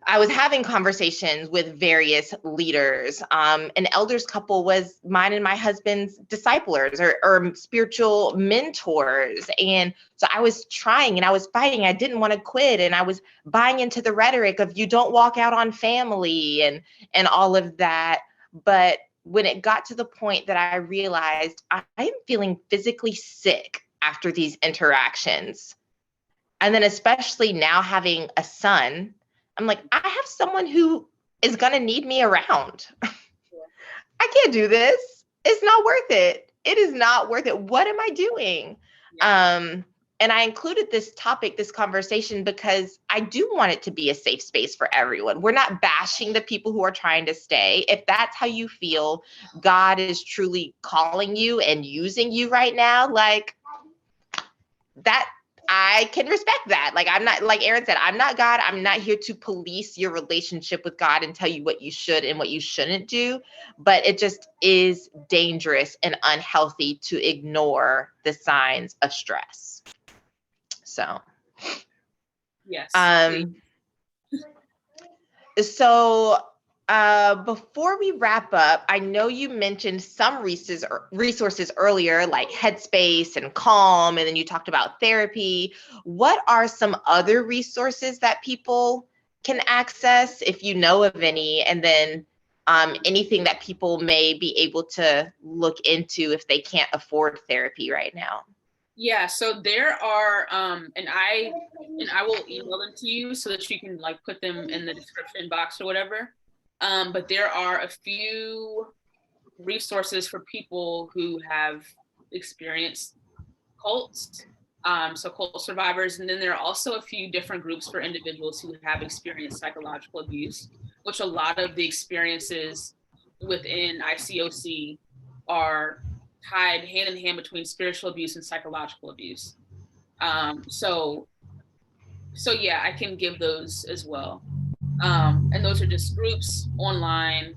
I was having conversations with various leaders. An elders couple was mine and my husband's disciplers or spiritual mentors. And so I was trying and I was fighting. I didn't want to quit. And I was buying into the rhetoric of you don't walk out on family and all of that. But when it got to the point that I realized I am feeling physically sick after these interactions, and then especially now having a son, I'm like, I have someone who is going to need me around. I can't do this. It's not worth it. It is not worth it. What am I doing? Yeah. And I included this topic, this conversation, because I do want it to be a safe space for everyone. We're not bashing the people who are trying to stay. If that's how you feel, God is truly calling you and using you right now, like that, I can respect that. Like, I'm not, like Aaron said, I'm not God. I'm not here to police your relationship with God and tell you what you should and what you shouldn't do. But it just is dangerous and unhealthy to ignore the signs of stress. So, yes. So before we wrap up, I know you mentioned some resources earlier, like Headspace and Calm, and then you talked about therapy. What are some other resources that people can access, if you know of any, and then anything that people may be able to look into if they can't afford therapy right now? Yeah, so there are, and I will email them to you so that you can like put them in the description box or whatever. But there are a few resources for people who have experienced cults, so cult survivors, and then there are also a few different groups for individuals who have experienced psychological abuse, which a lot of the experiences within ICOC are tied hand in hand between spiritual abuse and psychological abuse. So yeah, I can give those as well. And those are just groups online,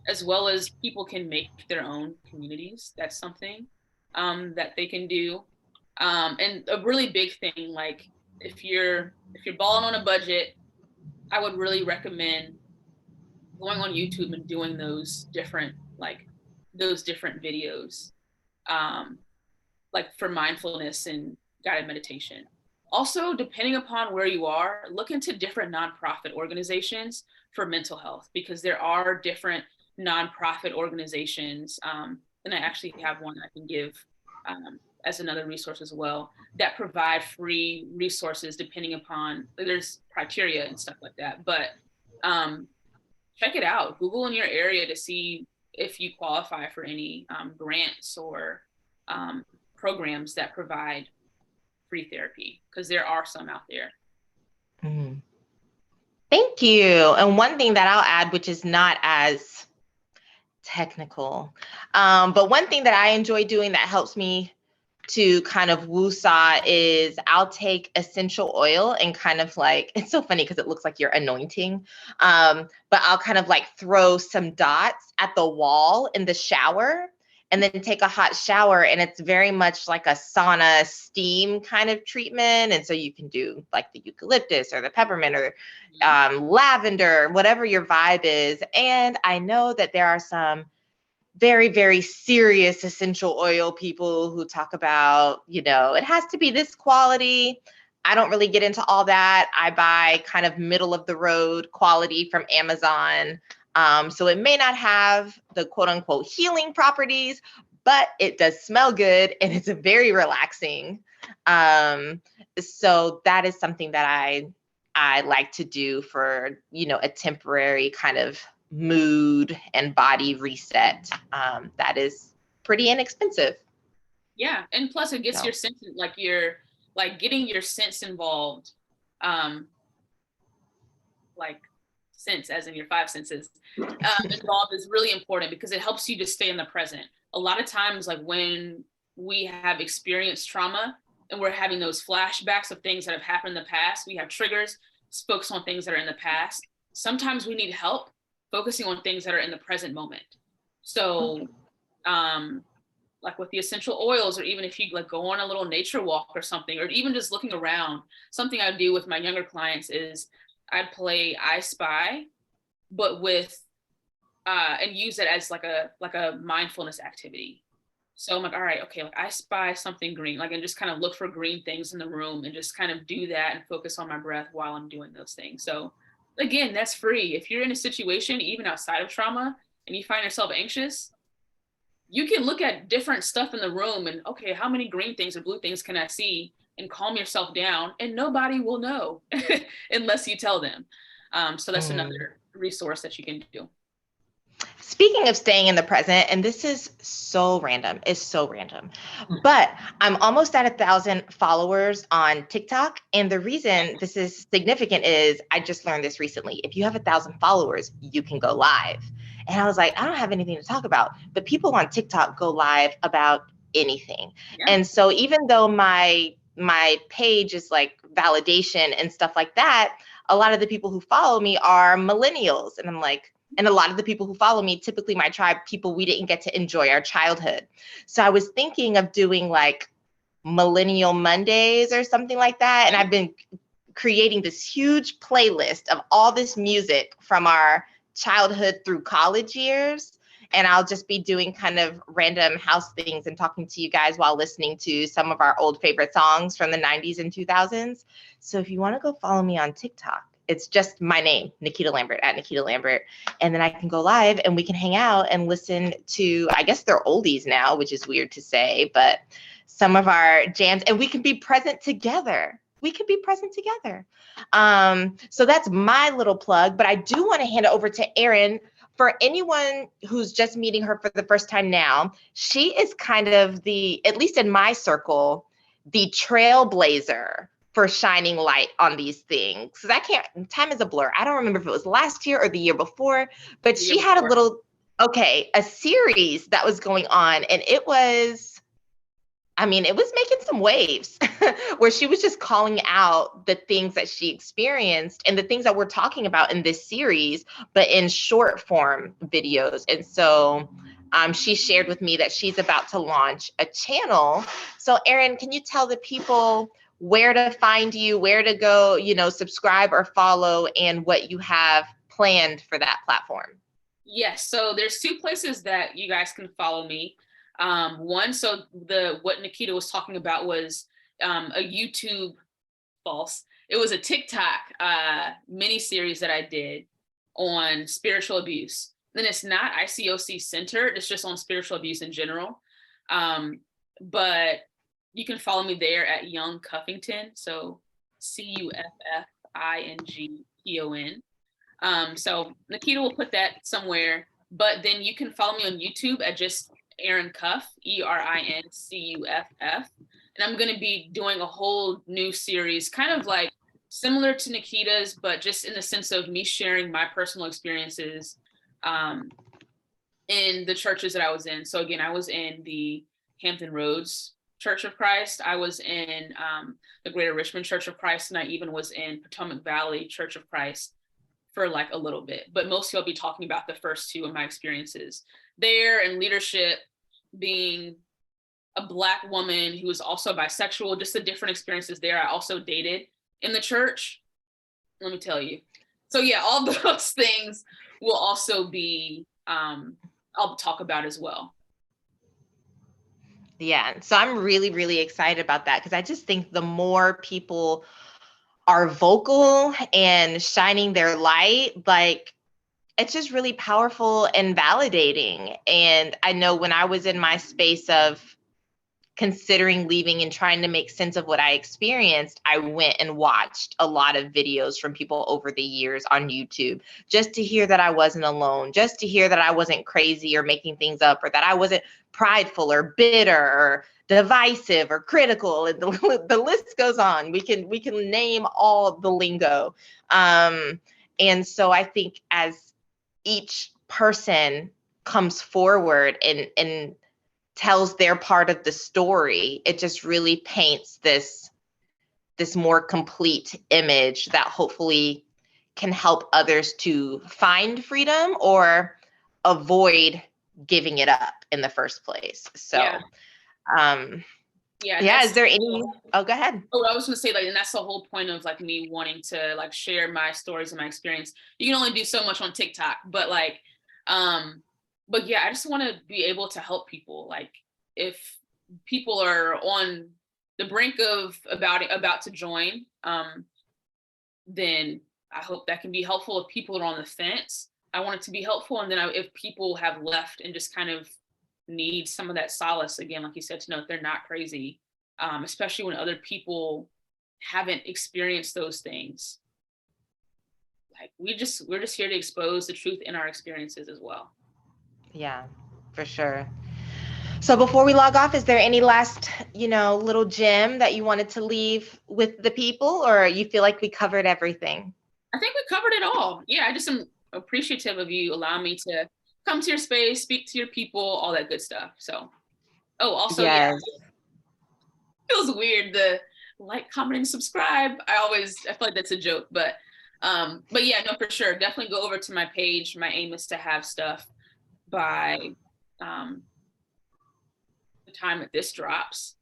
as well as people can make their own communities. That's something that they can do. And a really big thing, like if you're balling on a budget, I would really recommend going on YouTube and doing those different videos, like for mindfulness and guided meditation. Also, depending upon where you are, look into different nonprofit organizations for mental health, because there are different nonprofit organizations. And I actually have one I can give as another resource as well, that provide free resources depending upon, there's criteria and stuff like that. But check it out. Google in your area to see if you qualify for any grants or programs that provide free therapy, because there are some out there. Mm-hmm. Thank you. And one thing that I'll add, which is not as technical, but one thing that I enjoy doing that helps me to kind of woosah is I'll take essential oil and kind of like, it's so funny because it looks like you're anointing, but I'll kind of like throw some dots at the wall in the shower and then take a hot shower. And it's very much like a sauna steam kind of treatment. And so you can do like the eucalyptus or the peppermint or lavender, whatever your vibe is. And I know that there are some very, very serious essential oil people who talk about, you know, it has to be this quality. I don't really get into all that. I buy kind of middle of the road quality from Amazon. So it may not have the quote unquote healing properties, but it does smell good and it's very relaxing. So that is something that I like to do for, you know, a temporary kind of mood and body reset. That is pretty inexpensive. Yeah, and plus it gets your sense, like you're like getting your sense involved, like sense as in your five senses involved is really important, because it helps you to stay in the present. A lot of times, like when we have experienced trauma and we're having those flashbacks of things that have happened in the past, we have triggers, focus on things that are in the past. Sometimes we need help focusing on things that are in the present moment. So like with the essential oils, or even if you like go on a little nature walk or something, or even just looking around. Something I do with my younger clients is I'd play I Spy, but with and use it as like a mindfulness activity. So I'm like, all right, okay, like I spy something green, like, and just kind of look for green things in the room and just kind of do that and focus on my breath while I'm doing those things. So again, that's free. If you're in a situation, even outside of trauma, and you find yourself anxious, you can look at different stuff in the room and, okay, how many green things or blue things can I see, and calm yourself down, and nobody will know unless you tell them. So that's another resource that you can do. Speaking of staying in the present, and this is so random, it's so random, but I'm almost at 1,000 followers on TikTok. And the reason this is significant is I just learned this recently. If you have 1,000 followers, you can go live. And I was like, I don't have anything to talk about, but people on TikTok go live about anything. Yeah. And so even though my page is like validation and stuff like that, a lot of the people who follow me are millennials. And I'm like, and a lot of the people who follow me, typically my tribe, people we didn't get to enjoy our childhood. So I was thinking of doing like Millennial Mondays or something like that. And I've been creating this huge playlist of all this music from our childhood through college years. And I'll just be doing kind of random house things and talking to you guys while listening to some of our old favorite songs from the 90s and 2000s. So if you want to go follow me on TikTok, it's just my name, Nikita Lambert, at Nikita Lambert. And then I can go live and we can hang out and listen to, I guess they're oldies now, which is weird to say, but some of our jams, and we can be present together. We could be present together. So that's my little plug, but I do want to hand it over to Erin. For anyone who's just meeting her for the first time now, she is kind of the, at least in my circle, the trailblazer for shining light on these things. Because I can't, time is a blur. I don't remember if it was last year or the year before, but she had a little, a series that was going on, and it was, I mean, it was making some waves where she was just calling out the things that she experienced and the things that we're talking about in this series, but in short form videos. And so she shared with me that she's about to launch a channel. So Erin, can you tell the people where to find you, where to go, subscribe or follow, and what you have planned for that platform? Yes, so there's two places that you guys can follow me. One, so what Nikita was talking about was a YouTube false. It was a TikTok mini series that I did on spiritual abuse. Then it's not ICOC centered, it's just on spiritual abuse in general. But you can follow me there at Young Cuffington. So CUFFINGTON. So Nikita will put that somewhere, but then you can follow me on YouTube at just Erin Cuff, ERINCUFF. And I'm going to be doing a whole new series, kind of like similar to Nikita's, but just in the sense of me sharing my personal experiences in the churches that I was in. So again, I was in the Hampton Roads Church of Christ. I was in the Greater Richmond Church of Christ, and I even was in Potomac Valley Church of Christ for like a little bit. But mostly I'll be talking about the first two of my experiences there, and leadership, being a Black woman who was also bisexual, just the different experiences there. I also dated in the church, let me tell you. So yeah, all those things will also be, I'll talk about as well. Yeah, so I'm really, really excited about that, because I just think the more people are vocal and shining their light, like, it's just really powerful and validating. And I know when I was in my space of considering leaving and trying to make sense of what I experienced, I went and watched a lot of videos from people over the years on YouTube, just to hear that I wasn't alone, just to hear that I wasn't crazy or making things up, or that I wasn't prideful or bitter or divisive or critical. And the list goes on. We can name all the lingo. And so I think as each person comes forward and tells their part of the story, it just really paints this more complete image that hopefully can help others to find freedom or avoid giving it up in the first place. So, Yeah, Yeah. Is that's there any? Oh, go ahead. oh, I was gonna say, like, and that's the whole point of like me wanting to like share my stories and my experience. You can only do so much on TikTok, but like, but yeah, I just want to be able to help people. Like, if people are on the brink of about to join, then I hope that can be helpful. If people are on the fence, I want it to be helpful. And then if people have left and just kind of need some of that solace again, like you said, to know that they're not crazy, especially when other people haven't experienced those things. Like we're just here to expose the truth in our experiences as well. Yeah, for sure. So before we log off, is there any last, little gem that you wanted to leave with the people, or you feel like we covered everything? I think we covered it all. Yeah, I just am appreciative of you allowing me to come to your space, speak to your people, all that good stuff. So, oh, also, yeah, Yes. it feels weird the like, comment, and subscribe. I feel like that's a joke, but yeah, no, for sure, definitely go over to my page. My aim is to have stuff by the time that this drops.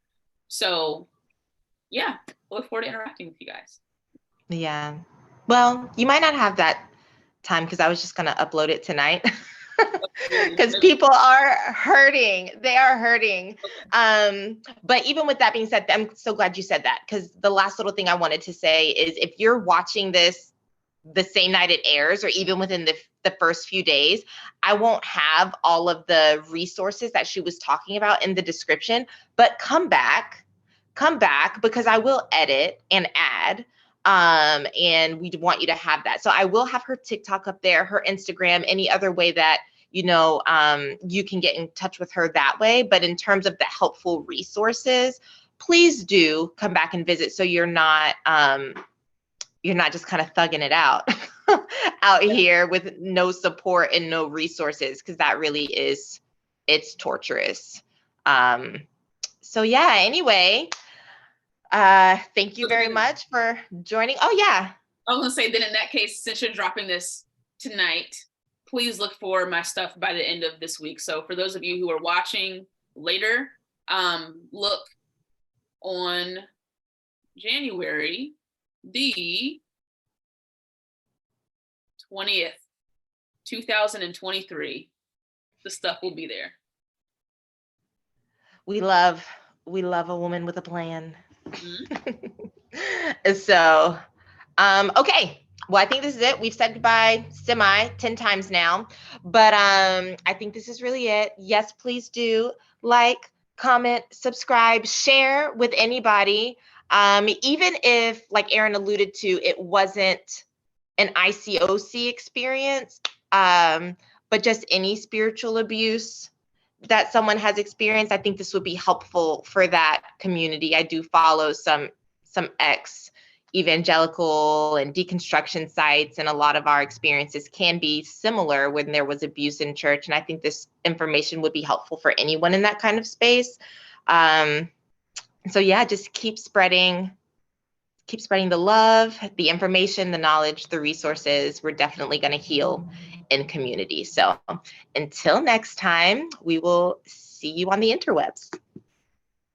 So yeah, look forward to interacting with you guys. Yeah. Well, you might not have that time because I was just going to upload it tonight. Because people are hurting. They are hurting. But even with that being said, I'm so glad you said that, because the last little thing I wanted to say is if you're watching this the same night it airs, or even within the first few days, I won't have all of the resources that she was talking about in the description, but come back because I will edit and add. And we want you to have that. So I will have her TikTok up there, her Instagram, any other way that, you can get in touch with her that way. But in terms of the helpful resources, please do come back and visit, so you're not just kind of thugging it out here with no support and no resources, because that really it's torturous. So yeah, anyway, thank you very much for joining. Oh yeah. I was gonna say, then in that case, since you're dropping this tonight, please look for my stuff by the end of this week. So for those of you who are watching later, look on January the 20th, 2023. The stuff will be there. We love a woman with a plan. Mm-hmm. So, okay. Well, I think this is it. We've said goodbye 10 times now, but I think this is really it. Yes, please do like, comment, subscribe, share with anybody. Even if, like Aaron alluded to, it wasn't an ICOC experience, but just any spiritual abuse that someone has experienced, I think this would be helpful for that community. I do follow some ex-evangelical and deconstruction sites, and a lot of our experiences can be similar when there was abuse in church. And I think this information would be helpful for anyone in that kind of space. So yeah, just keep spreading the love, the information, the knowledge, the resources. We're definitely going to heal in community. So until next time, we will see you on the interwebs.